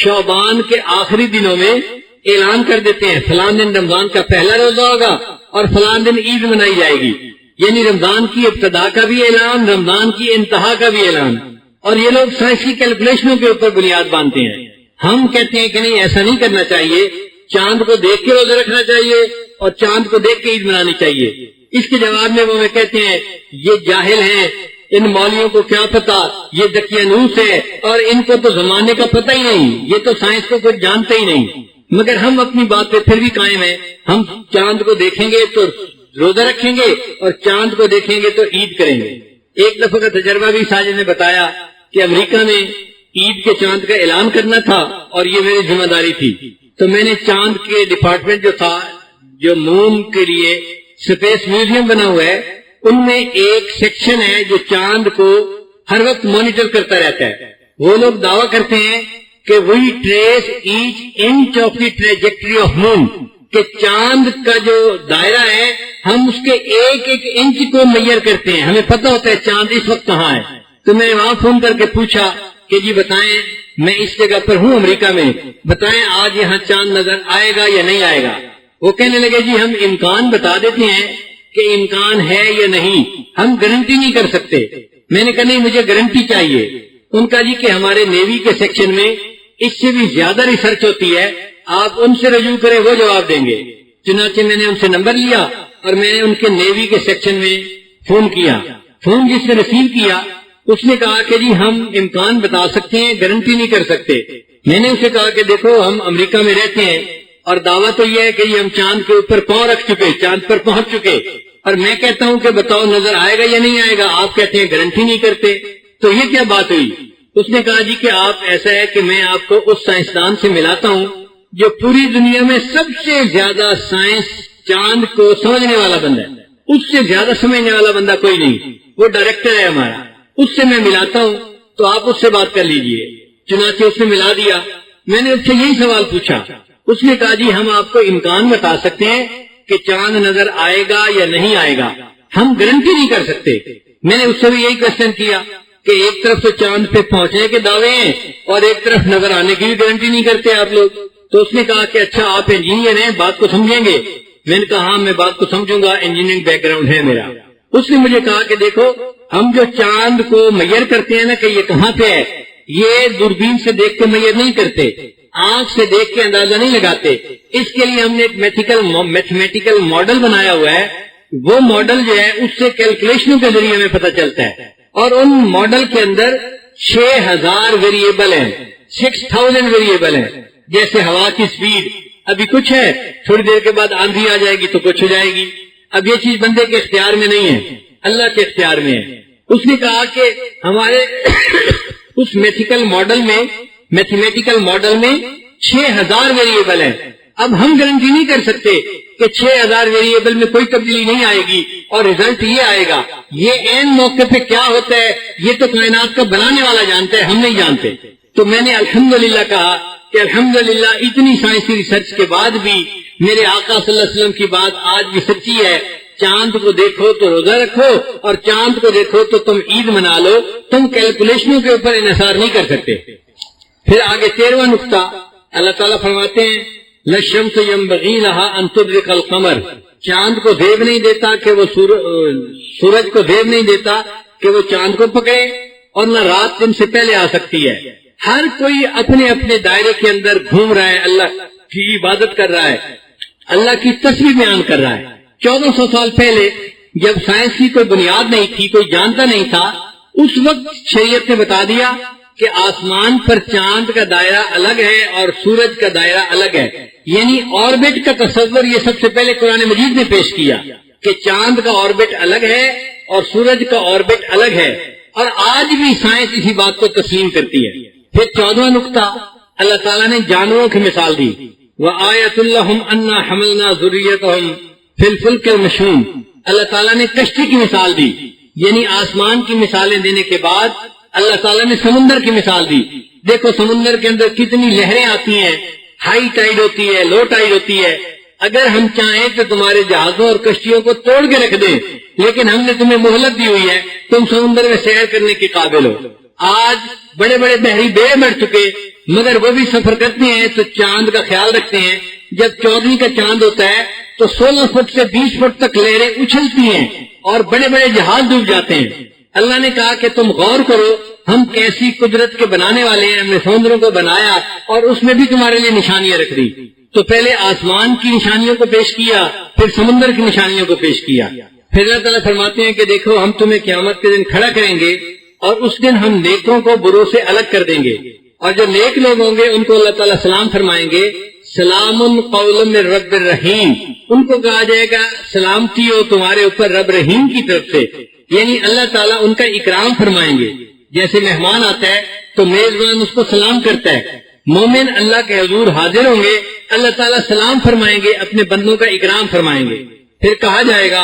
شعبان کے آخری دنوں میں اعلان کر دیتے ہیں فلاں دن رمضان کا پہلا روزہ ہوگا اور فلاں دن عید منائی جائے گی، یعنی رمضان کی ابتدا کا بھی اعلان، رمضان کی انتہا کا بھی اعلان، اور یہ لوگ سائنسی کیلکولیشنوں کے اوپر بنیاد باندھتے ہیں۔ ہم کہتے ہیں کہ نہیں، ایسا نہیں کرنا چاہیے، چاند کو دیکھ کے روزہ رکھنا چاہیے اور چاند کو دیکھ کے عید منانی چاہیے۔ اس کے جواب میں وہ ہمیں کہتے ہیں یہ جاہل ہیں، ان مولویوں کو کیا پتا، یہ دقیانوس ہے، اور ان کو تو زمانے کا پتہ ہی نہیں، یہ تو سائنس کو کچھ جانتے ہی نہیں۔ مگر ہم اپنی بات پہ پھر بھی قائم ہیں، ہم چاند کو دیکھیں گے تو روزہ رکھیں گے اور چاند کو دیکھیں گے تو عید کریں گے۔ ایک دفعہ کا تجربہ بھی ساجد نے بتایا کہ امریکہ میں عید کے چاند کا اعلان کرنا تھا اور یہ میری ذمہ داری تھی، تو میں نے چاند کے ڈپارٹمنٹ جو تھا، جو مون کے لیے اسپیس میوزیم بنا ہوا ہے، ان میں ایک سیکشن ہے جو چاند کو ہر وقت مانیٹر کرتا رہتا ہے۔ وہ لوگ دعویٰ کرتے ہیں کہ وہی trace each inch of the trajectory of moon, کہ چاند کا جو دائرہ ہے ہم اس کے ایک ایک انچ کو میئر کرتے ہیں، ہمیں پتہ ہوتا ہے چاند اس وقت کہاں ہے۔ تو میں نے وہاں فون کر کے پوچھا کہ جی بتائیں، میں اس جگہ پر ہوں امریکہ میں، بتائیں آج یہاں چاند نظر آئے گا یا نہیں آئے گا؟ وہ کہنے لگے جی ہم امکان بتا دیتے ہیں کہ امکان ہے یا نہیں، ہم گارنٹی نہیں کر سکتے۔ میں نے کہا نہیں، مجھے گارنٹی چاہیے۔ ان کا جی کہ ہمارے نیوی کے سیکشن میں اس سے بھی زیادہ ریسرچ ہوتی ہے، آپ ان سے رجوع کریں، وہ جواب دیں گے۔ چنانچہ میں نے ان سے نمبر لیا اور میں نے ان کے نیوی کے سیکشن میں فون کیا۔ فون جس نے ریسیو کیا اس نے کہا کہ جی ہم امکان بتا سکتے ہیں، گارنٹی نہیں کر سکتے۔ میں نے اسے کہا کہ دیکھو ہم امریکہ میں رہتے ہیں اور دعویٰ تو یہ ہے کہ یہ ہم چاند کے اوپر پاؤں رکھ چکے، چاند پر پہنچ چکے، اور میں کہتا ہوں کہ بتاؤ نظر آئے گا یا نہیں آئے گا، آپ کہتے ہیں گارنٹی نہیں کرتے، تو یہ کیا بات ہوئی؟ اس نے کہا جی کہ آپ ایسا ہے کہ میں آپ کو اس سائنسدان سے ملاتا ہوں جو پوری دنیا میں سب سے زیادہ سائنس چاند کو سمجھنے والا بندہ ہے، اس سے زیادہ سمجھنے والا بندہ کوئی نہیں، وہ ڈائریکٹر ہے ہمارا، اس سے میں ملاتا ہوں تو آپ اس سے بات کر لیجئے۔ چنانچہ اس نے ملا دیا۔ میں نے اس سے یہی سوال پوچھا، اس نے کہا جی ہم آپ کو امکان بتا سکتے ہیں کہ چاند نظر آئے گا یا نہیں آئے گا، ہم گارنٹی نہیں کر سکتے۔ میں نے اس سے بھی یہی کوشچن کیا کہ ایک طرف سے چاند پہ پہنچنے کے دعوے ہیں اور ایک طرف نظر آنے کی بھی گارنٹی نہیں کرتے آپ لوگ۔ تو اس نے کہا کہ اچھا آپ انجینئر ہیں، بات کو سمجھیں گے؟ میں نے کہا ہاں میں بات کو سمجھوں گا، انجینئرنگ بیک گراؤنڈ ہے میرا۔ اس نے مجھے کہا کہ دیکھو ہم جو چاند کو میئر کرتے ہیں نا کہ یہ کہاں پہ ہے، یہ دوربین سے دیکھ کے میئر نہیں کرتے، آنکھ سے دیکھ کے اندازہ نہیں لگاتے، اس کے لیے ہم نے ایک میتھمیٹیکل ماڈل بنایا ہوا ہے، وہ ماڈل جو ہے اس سے کیلکولیشنوں کے ذریعے ہمیں پتہ چلتا ہے، اور ان ماڈل کے اندر 6000 ویریبل ہیں، 6000 ویریبل ہیں۔ جیسے ہوا کی سپیڈ ابھی کچھ ہے، تھوڑی دیر کے بعد آندھی آ جائے گی تو کچھ ہو جائے گی، اب یہ چیز بندے کے اختیار میں نہیں ہے، اللہ کے اختیار میں ہے۔ اس نے کہا کہ ہمارے اس میتھمیٹیکل ماڈل میں 6000 ویریبل ہیں، اب ہم گارنٹی نہیں کر سکتے کہ 6000 ویریبل میں کوئی تبدیلی نہیں آئے گی اور ریزلٹ یہ آئے گا۔ یہ عین موقع پہ کیا ہوتا ہے یہ تو کائنات کا بنانے والا جانتا ہے، ہم نہیں جانتے۔ تو میں نے الحمدللہ کہا کہ الحمدللہ اتنی سائنسی ریسرچ کے بعد بھی میرے آقا صلی اللہ علیہ وسلم کی بات آج بھی سچی ہے. چاند کو دیکھو تو روزہ رکھو اور چاند کو دیکھو تو تم عید منا لو. تم کیلکولیشنوں کے اوپر انحصار نہیں کر سکتے. پھر آگے 13واں نقطہ اللہ تعالیٰ فرماتے ہیں لَلشَّمْسُ يَنبَغِي لَهَا أَن تُدْرِكَ الْقَمَرَ. چاند کو زیب نہیں دیتا کہ وہ سورج کو زیب نہیں دیتا کہ وہ چاند کو پکڑے، اور نہ رات دن سے پہلے آ سکتی ہے. ہر کوئی اپنے اپنے دائرے کے اندر گھوم رہا ہے، اللہ کی عبادت کر رہا ہے، اللہ کی تصویر بیان کر رہا ہے. 1400 سال پہلے جب سائنس کی کوئی بنیاد نہیں تھی، کوئی جانتا نہیں تھا، اس وقت شریعت نے بتا دیا کہ آسمان پر چاند کا دائرہ الگ ہے اور سورج کا دائرہ الگ ہے. یعنی آربٹ کا تصور یہ سب سے پہلے قرآن مجید نے پیش کیا کہ چاند کا آربٹ الگ ہے اور سورج کا آربٹ الگ ہے، اور آج بھی سائنس اسی بات کو تسلیم کرتی ہے. پھر 14واں نقطہ اللہ تعالیٰ نے جانوروں کی مثال دی. وَآیَةٌ لَهُمْ أَنَّا حَمَلْنَا ذُرِّيَّتَهُمْ فِي الْفُلْكِ الْمَشْحُونِ. اللہ تعالیٰ نے کشتی کی مثال دی. یعنی آسمان کی مثالیں دینے کے بعد اللہ تعالیٰ نے سمندر کی مثال دی. دیکھو سمندر کے اندر کتنی لہریں آتی ہیں، ہائی ٹائیڈ ہوتی ہے، لو ٹائیڈ ہوتی ہے. اگر ہم چاہیں تو تمہارے جہازوں اور کشتیوں کو توڑ کے رکھ دیں، لیکن ہم نے تمہیں مہلت دی ہوئی ہے، تم سمندر میں سیر کرنے کے قابل ہو. آج بڑے بڑے بحری بیڑے بڑھ چکے، مگر وہ بھی سفر کرتے ہیں تو چاند کا خیال رکھتے ہیں. جب 14ویں کا چاند ہوتا ہے تو 16 فٹ سے 20 فٹ تک لہریں اچھلتی ہیں اور بڑے بڑے جہاز ڈوب جاتے ہیں. اللہ نے کہا کہ تم غور کرو، ہم کیسی قدرت کے بنانے والے ہیں. ہم نے سمندروں کو بنایا اور اس میں بھی تمہارے لیے نشانیاں رکھ دی. تو پہلے آسمان کی نشانیوں کو پیش کیا، پھر سمندر کی نشانیوں کو پیش کیا. پھر اللہ تعالیٰ فرماتے ہیں کہ دیکھو ہم تمہیں قیامت کے دن کھڑا کریں گے اور اس دن ہم نیکوں کو بروں سے الگ کر دیں گے، اور جو نیک لوگ ہوں گے ان کو اللہ تعالیٰ سلام فرمائیں گے. سلام قول من رب الرحیم. ان کو کہا جائے گا سلامتی ہو تمہارے اوپر رب رحیم کی طرف سے. یعنی اللہ تعالیٰ ان کا اکرام فرمائیں گے. جیسے مہمان آتا ہے تو میزبان اس کو سلام کرتا ہے. مومن اللہ کے حضور حاضر ہوں گے، اللہ تعالیٰ سلام فرمائیں گے، اپنے بندوں کا اکرام فرمائیں گے. پھر کہا جائے گا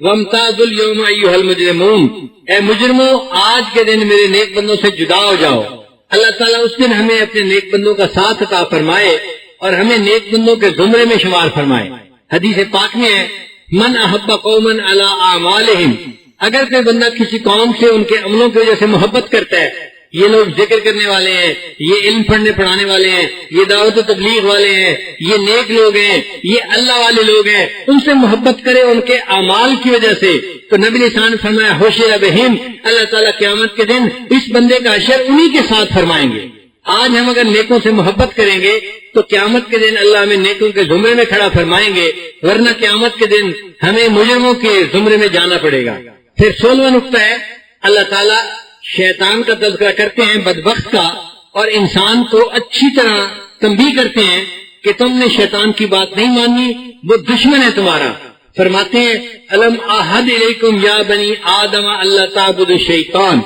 وَامْتَازُوا الْيَوْمَ أَيُّهَا الْمُجْرِمُونَ. اے مجرموں آج کے دن میرے نیک بندوں سے جدا ہو جاؤ. اللہ تعالیٰ اس دن ہمیں اپنے نیک بندوں کا ساتھ عطا فرمائے اور ہمیں نیک بندوں کے زمرے میں شمار فرمائے. حدیث پاک میں ہے من احب قوما علی اعمالہم. اگر کوئی بندہ کسی قوم سے ان کے عملوں کی وجہ سے محبت کرتا ہے، یہ لوگ ذکر کرنے والے ہیں، یہ علم پڑھنے پڑھانے والے ہیں، یہ دعوت و تبلیغ والے ہیں، یہ نیک لوگ ہیں، یہ اللہ والے لوگ ہیں، ان سے محبت کرے ان کے اعمال کی وجہ سے، تو نبی نے فرمایا حشر بہم. اللہ تعالیٰ قیامت کے دن اس بندے کا حشر انہی کے ساتھ فرمائیں گے. آج ہم اگر نیکوں سے محبت کریں گے تو قیامت کے دن اللہ ہمیں نیکوں کے زمرے میں کھڑا فرمائیں گے، ورنہ قیامت کے دن ہمیں مجرموں کے زمرے میں جانا پڑے گا. پھر 16واں نقطہ ہے اللہ تعالیٰ شیطان کا تذکرہ کرتے ہیں بدبخت کا، اور انسان کو اچھی طرح تنبیہ کرتے ہیں کہ تم نے شیطان کی بات نہیں مانی، وہ دشمن ہے تمہارا. فرماتے ہیں الم احد الیکم یا بنی آدم اللہ تعبدوا الشیطان.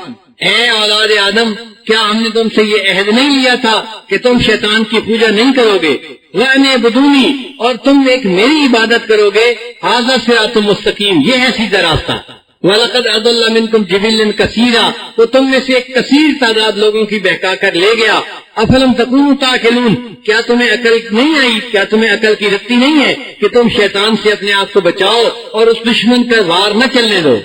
اے اولاد آدم کیا ہم نے تم سے یہ عہد نہیں لیا تھا کہ تم شیطان کی پوجا نہیں کرو گے؟ وَأَنِعْبُدُونِي، اور تم ایک میری عبادت کرو گے. ھذا صراط مستقیم، یہ ہے سیدھا راستہ. وَلَقَدْ أَضَلَّ مِنْكُمْ جِبِلًّا كَثِيرًا، تو تم میں سے ایک کثیر تعداد لوگوں کی بہکا کر لے گیا. أَفَلَمْ تَكُونُوا تَعْقِلُونَ، کیا تمہیں عقل نہیں آئی، کیا تمہیں عقل کی رتی نہیں ہے کہ تم شیطان سے اپنے آپ کو بچاؤ اور اس دشمن کا وار نہ چلنے دو.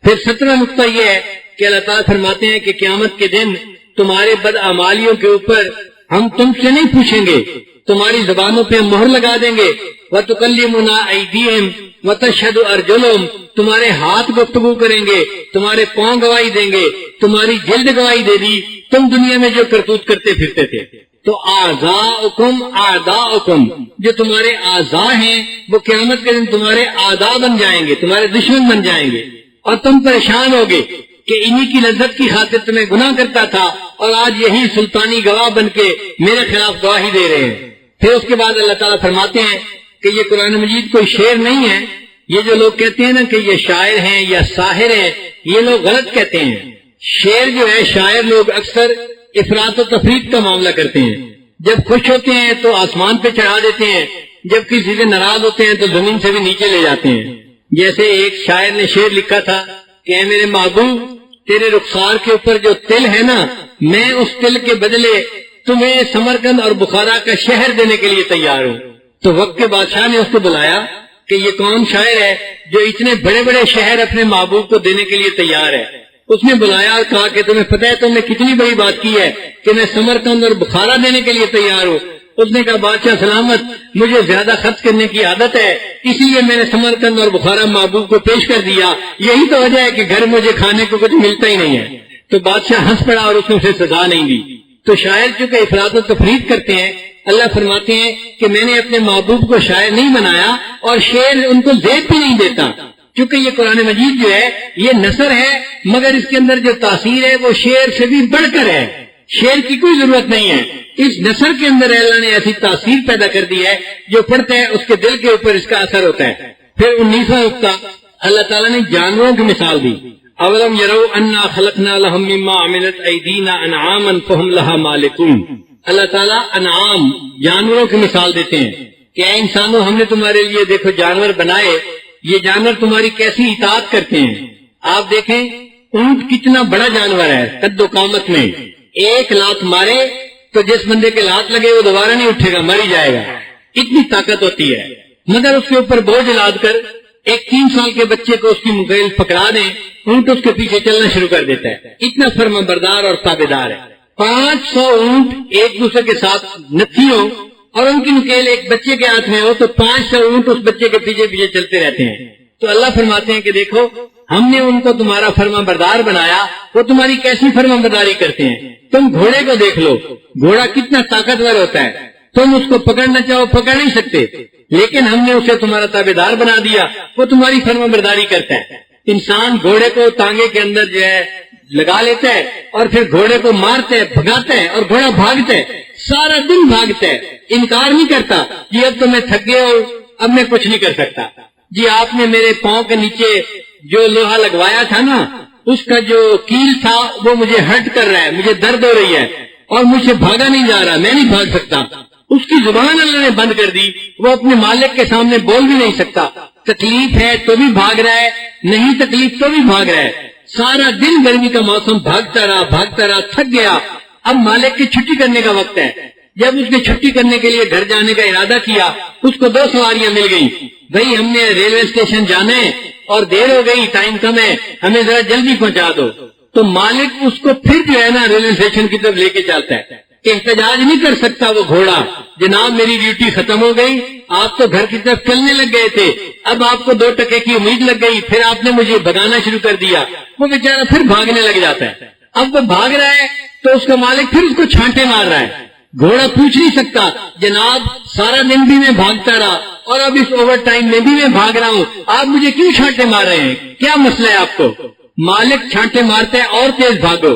پھر 17واں نقطہ یہ ہے کہ اللہ تعالیٰ فرماتے ہیں کہ قیامت کے دن تمہارے بدعمالیوں کے اوپر ہم تم سے نہیں پوچھیں گے، تمہاری زبانوں پہ ہم مہر لگا دیں گے. وَتُكَلِّمُنَا أَيْدِيهِمْ وَتَشْهَدُ أَرْجُلُهُمْ، تمہارے ہاتھ گفتگو کریں گے، تمہارے پاؤں گواہی دیں گے، تمہاری جلد گواہی دے دی تم دنیا میں جو کرتوت کرتے پھرتے تھے. تو اعضاؤکم اعداؤکم، جو تمہارے اعضاء ہیں وہ قیامت کے دن تمہارے اعداء بن جائیں گے، تمہارے دشمن بن جائیں گے، اور تم پریشان ہوگے کہ انہی کی لذت کی خاطر تمہیں گناہ کرتا تھا اور آج یہی سلطانی گواہ بن کے میرے خلاف گواہی دے رہے ہیں. پھر اس کے بعد اللہ تعالیٰ فرماتے ہیں کہ یہ قرآن مجید کوئی شعر نہیں ہے. یہ جو لوگ کہتے ہیں نا کہ یہ شاعر ہیں یا ساحر ہیں، یہ لوگ غلط کہتے ہیں. شعر جو ہے، شاعر لوگ اکثر افراط و تفریط کا معاملہ کرتے ہیں. جب خوش ہوتے ہیں تو آسمان پہ چڑھا دیتے ہیں، جب کسی سے ناراض ہوتے ہیں تو زمین سے بھی نیچے لے جاتے ہیں. جیسے ایک شاعر نے شعر لکھا تھا کہ اے میرے محبوب، تیرے رخسار کے اوپر جو تل ہے نا، میں اس تل کے بدلے تمہیں سمرقند اور بخارا کا شہر دینے کے لیے تیار ہوں۔ تو وقت کے بادشاہ نے اس کو بلایا کہ یہ کون شاعر ہے جو اتنے بڑے بڑے شہر اپنے محبوب کو دینے کے لیے تیار ہے؟ اس نے بلایا اور کہا کہ تمہیں پتہ ہے تم نے کتنی بڑی بات کی ہے کہ میں سمرقند اور بخارا دینے کے لیے تیار ہوں۔ اس نے کہا بادشاہ سلامت، مجھے زیادہ خرچ کرنے کی عادت ہے، اس لیے میں نے سمرقند اور بخارا محبوب کو پیش کر دیا، یہی تو وجہ ہے کہ گھر مجھے کھانے کو کچھ ملتا ہی نہیں ہے۔ تو بادشاہ ہنس پڑا اور اس نے اسے سزا نہیں دی۔ تو شاعر چونکہ افراط و تفریط کرتے ہیں، اللہ فرماتے ہیں کہ میں نے اپنے محبوب کو شاعر نہیں بنایا اور شعر ان کو زیب بھی نہیں دیتا، کیونکہ یہ قرآن مجید جو ہے یہ نثر ہے، مگر اس کے اندر جو تاثیر ہے وہ شعر سے بھی بڑھ کر ہے، شعر کی کوئی ضرورت نہیں ہے۔ اس نثر کے اندر اللہ نے ایسی تاثیر پیدا کر دی ہے جو پڑھتا ہے اس کے دل کے اوپر اس کا اثر ہوتا ہے۔ پھر 19واں نقطہ اللہ تعالیٰ نے جانوروں کی مثال دی۔ اولم یرو انا خلقنا لهم مما عملت ایدینا انعاما فهم لها مالکون۔ اللہ تعالیٰ انعام جانوروں کی مثال دیتے ہیں کہ اے انسانوں، ہم نے تمہارے لیے دیکھو جانور بنائے، یہ جانور تمہاری کیسی اطاعت کرتے ہیں۔ آپ دیکھیں اونٹ کتنا بڑا جانور ہے قد و قامت میں، ایک لات مارے تو جس بندے کے لات لگے وہ دوبارہ نہیں اٹھے گا، مر ہی جائے گا، اتنی طاقت ہوتی ہے۔ مگر اس کے اوپر بوجھ لاد کر ایک 3 سال کے بچے کو اس کی مغیل پکڑا دیں، اونٹ اس کے پیچھے چلنا شروع کر دیتا ہے، اتنا فرما بردار اور تابعدار ہے۔ 500 اونٹ ایک دوسرے کے ساتھ نتھی ہو اور ان کی نکیل ایک بچے کے ہاتھ میں ہو تو 500 اونٹ اس بچے کے پیچھے پیچھے چلتے رہتے ہیں۔ تو اللہ فرماتے ہیں کہ دیکھو ہم نے ان کو تمہارا فرما بردار بنایا، وہ تمہاری کیسی فرما برداری کرتے ہیں۔ تم گھوڑے کو دیکھ لو، گھوڑا کتنا طاقتور ہوتا ہے، تم اس کو پکڑنا چاہو پکڑ نہیں سکتے، لیکن ہم نے اسے تمہارا تابعدار بنا دیا، وہ تمہاری فرما برداری کرتا ہے۔ انسان گھوڑے کو ٹانگے کے اندر جو ہے لگا لیتا ہے اور پھر گھوڑے کو مارتا ہے، بھگاتا ہے، اور گھوڑا بھاگتا ہے، سارا دن بھاگتا ہے، انکار نہیں کرتا جی اب تو میں تھک گیا ہوں، اب میں کچھ نہیں کر سکتا، جی آپ نے میرے پاؤں کے نیچے جو لوہا لگوایا تھا نا اس کا جو کیل تھا وہ مجھے ہرٹ کر رہا ہے، مجھے درد ہو رہی ہے اور مجھ سے بھاگا نہیں جا رہا، میں نہیں بھاگ سکتا۔ اس کی زبان اللہ نے بند کر دی، وہ اپنے مالک کے سامنے بول بھی نہیں سکتا، تکلیف ہے تو بھی بھاگ رہا ہے، نہیں تکلیف تو بھی بھاگ رہا ہے، سارا دن گرمی کا موسم بھاگتا رہا، تھک گیا۔ اب مالک کی چھٹی کرنے کا وقت ہے، جب اس نے چھٹی کرنے کے لیے گھر جانے کا ارادہ کیا، اس کو 2 سواریاں مل گئیں، بھائی ہم نے ریلوے اسٹیشن جانا ہے اور دیر ہو گئی، ٹائم کم ہے، ہمیں ذرا جلدی پہنچا دو۔ تو مالک اس کو پھر جو ہے نا ریلوے اسٹیشن کی طرف لے کے چلتا ہے، احتجاج نہیں کر سکتا وہ گھوڑا، جناب میری ڈیوٹی ختم ہو گئی، آپ تو گھر کی طرف چلنے لگ گئے تھے، اب آپ کو 2 ٹکے کی امید لگ گئی، پھر آپ نے مجھے بھگانا شروع کر دیا۔ وہ بیچارہ پھر بھاگنے لگ جاتا ہے، اب وہ بھاگ رہا ہے تو اس کا مالک پھر اس کو چھانٹے مار رہا ہے۔ گھوڑا پوچھ نہیں سکتا جناب سارا دن بھی میں بھاگتا رہا اور اب اس اوور ٹائم میں بھی میں بھاگ رہا ہوں، آپ مجھے کیوں چھانٹے مار رہے ہیں، کیا مسئلہ ہے آپ کو؟ مالک چھانٹے مارتا ہے اور تیز بھاگو،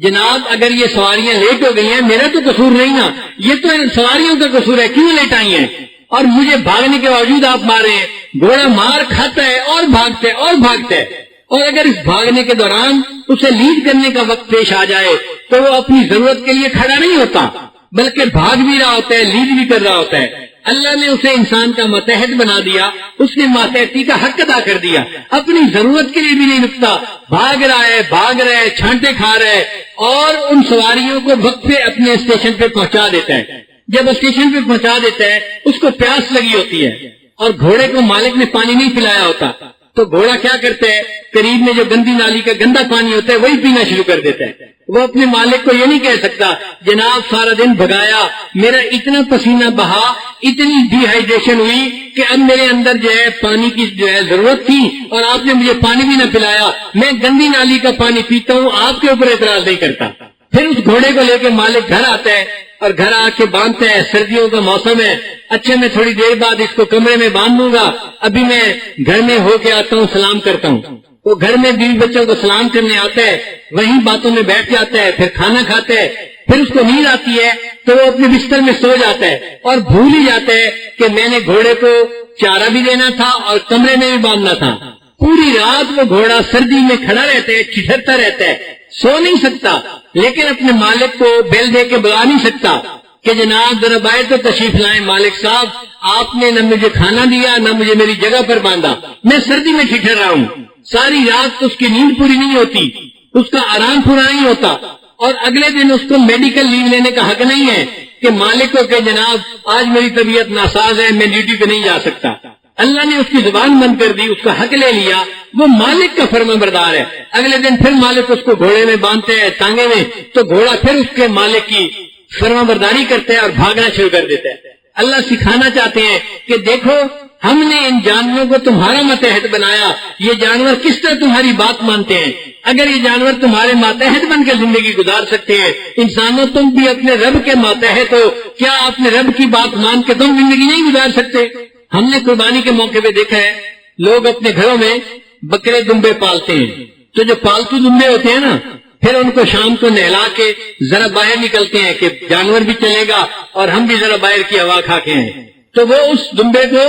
جناب اگر یہ سواریاں لیٹ ہو گئی ہیں میرا تو قصور نہیں نا، یہ تو سواریوں کا قصور ہے، کیوں لیٹ آئی ہیں اور مجھے بھاگنے کے باوجود آپ مار رہے ہیں۔ گھوڑا مار کھاتا ہے اور بھاگتا ہے اور بھاگتا ہے، اور اگر اس بھاگنے کے دوران اسے لیڈ کرنے کا وقت پیش آ جائے تو وہ اپنی ضرورت کے لیے کھڑا نہیں ہوتا بلکہ بھاگ بھی رہا ہوتا ہے، لیڈ بھی کر رہا ہوتا ہے۔ اللہ نے اسے انسان کا ماتحت بنا دیا، اس نے ماتحتی کا حق ادا کر دیا، اپنی ضرورت کے لیے بھی نہیں رکتا، بھاگ رہا ہے، چھانٹے کھا رہا ہے اور ان سواریوں کو وقت پہ اپنے اسٹیشن پہ پہنچا دیتا ہے۔ جب اسٹیشن پہ پہنچا دیتا ہے اس کو پیاس لگی ہوتی ہے اور گھوڑے کو مالک نے پانی نہیں پلایا ہوتا تو گھوڑا کیا کرتا ہے، قریب میں جو گندی نالی کا گندا پانی ہوتا ہے وہی پینا شروع کر دیتا ہے۔ وہ اپنے مالک کو یہ نہیں کہہ سکتا جناب سارا دن بھگایا، میرا اتنا پسینہ بہا، اتنی ڈی ہائیڈریشن ہوئی کہ اب میرے اندر جو ہے پانی کی جو ہے ضرورت تھی اور آپ نے مجھے پانی بھی نہ پلایا، میں گندی نالی کا پانی پیتا ہوں، آپ کے اوپر اعتراض نہیں کرتا۔ پھر اس گھوڑے کو لے کے مالک گھر آتا ہے اور گھر آ کے باندھتا ہے، سردیوں کا موسم ہے، اچھا میں تھوڑی دیر بعد اس کو کمرے میں باندھ دوں گا، ابھی میں گھر میں ہو کے آتا ہوں، سلام کرتا ہوں۔ وہ گھر میں بیوی بچوں کو سلام کرنے آتا ہے، وہیں باتوں میں بیٹھ جاتا ہے، پھر کھانا کھاتا ہے، پھر اس کو نیند آتی ہے تو وہ اپنے بستر میں سو جاتا ہے اور بھول ہی جاتا ہے کہ میں نے گھوڑے کو چارہ بھی دینا تھا اور کمرے میں بھی باندھنا تھا۔ پوری رات وہ گھوڑا سردی میں کھڑا رہتا ہے، ٹھٹھرتا رہتا ہے، سو نہیں سکتا، لیکن اپنے مالک کو بیل دے کے بلا نہیں سکتا کہ جناب ذرا باہر تو تشریف لائیں، مالک صاحب آپ نے نہ مجھے کھانا دیا نہ مجھے میری جگہ پر باندھا، میں سردی میں ٹھٹھر رہا ہوں، ساری رات تو اس کی نیند پوری نہیں ہوتی، اس کا آرام پورا نہیں ہوتا، اور اگلے دن اس کو میڈیکل لیو لینے کا حق نہیں ہے کہ مالک کو کہ جناب آج میری طبیعت ناساز ہے، میں ڈیوٹی پہ نہیں جا سکتا. اللہ نے اس کی زبان بند کر دی، اس کا حق لے لیا، وہ مالک کا فرما بردار ہے. اگلے دن پھر مالک اس کو گھوڑے میں باندھتے ہیں، ٹانگے میں، تو گھوڑا پھر اس کے مالک کی فرما برداری کرتا ہے اور بھاگنا شروع کر دیتا ہے. اللہ سکھانا چاہتے ہیں کہ دیکھو ہم نے ان جانوروں کو تمہارا ماتحت بنایا، یہ جانور کس طرح تمہاری بات مانتے ہیں. اگر یہ جانور تمہارے ماتحت بن کے زندگی گزار سکتے ہیں، انسانوں تم بھی اپنے رب کے ماتحت ہو، کیا اپنے رب کی بات مان کے تم زندگی نہیں گزار سکتے؟ ہم نے قربانی کے موقع پہ دیکھا ہے لوگ اپنے گھروں میں بکرے دمبے پالتے ہیں، تو جو پالتو دمبے ہوتے ہیں نا، پھر ان کو شام کو نہلا کے ذرا باہر نکلتے ہیں کہ جانور بھی چلے گا اور ہم بھی ذرا باہر کی ہوا کھا کے ہیں. تو وہ اس دمبے کو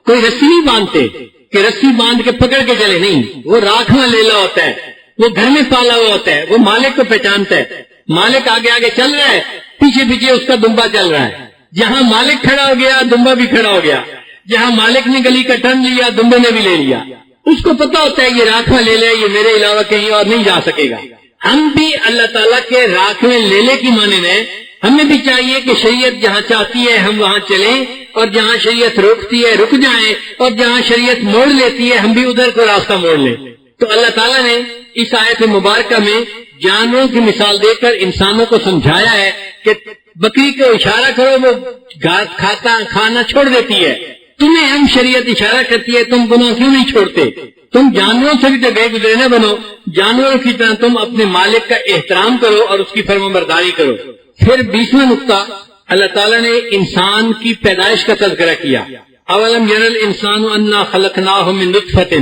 کوئی رسی نہیں باندھتے کہ رسی باندھ کے پکڑ کے چلے، نہیں، وہ راکھ میں لیلا ہوتا ہے، وہ گھر میں پالا ہوا ہوتا ہے، وہ مالک کو پہچانتا ہے. مالک آگے آگے چل رہا ہے، پیچھے پیچھے اس کا دمبا چل رہا ہے. جہاں مالک کھڑا ہو گیا دمبا بھی کھڑا ہو گیا، جہاں مالک نے گلی کا ٹرن لیا دمبے نے بھی لے لیا. اس کو پتا ہوتا ہے یہ راکھ میں لے لے، یہ میرے علاوہ کہیں اور نہیں جا سکے گا. ہم بھی اللہ تعالیٰ کے راکھ میں لیلے کی مانند ہیں. ہمیں بھی چاہیے کہ شریعت جہاں چاہتی ہے ہم وہاں چلیں، اور جہاں شریعت روکتی ہے رک جائیں، اور جہاں شریعت موڑ لیتی ہے ہم بھی ادھر کو راستہ موڑ لیں. تو اللہ تعالیٰ نے اس آیت مبارکہ میں جانوروں کی مثال دے کر انسانوں کو سمجھایا ہے کہ بکری کو اشارہ کرو وہ گھاس کھانا چھوڑ دیتی ہے، تمہیں ہم شریعت اشارہ کرتی ہے تم گناہ کیوں نہیں چھوڑتے؟ تم جانوروں سے بھی تو بے گزرے نہ بنو، جانوروں کی طرح تم اپنے مالک کا احترام کرو اور اس کی فرما برداری کرو. پھر 20واں نقطہ اللہ تعالیٰ نے انسان کی پیدائش کا تذکرہ کیا. اولم یر الانسان انا خلقناہ من نطفۃ،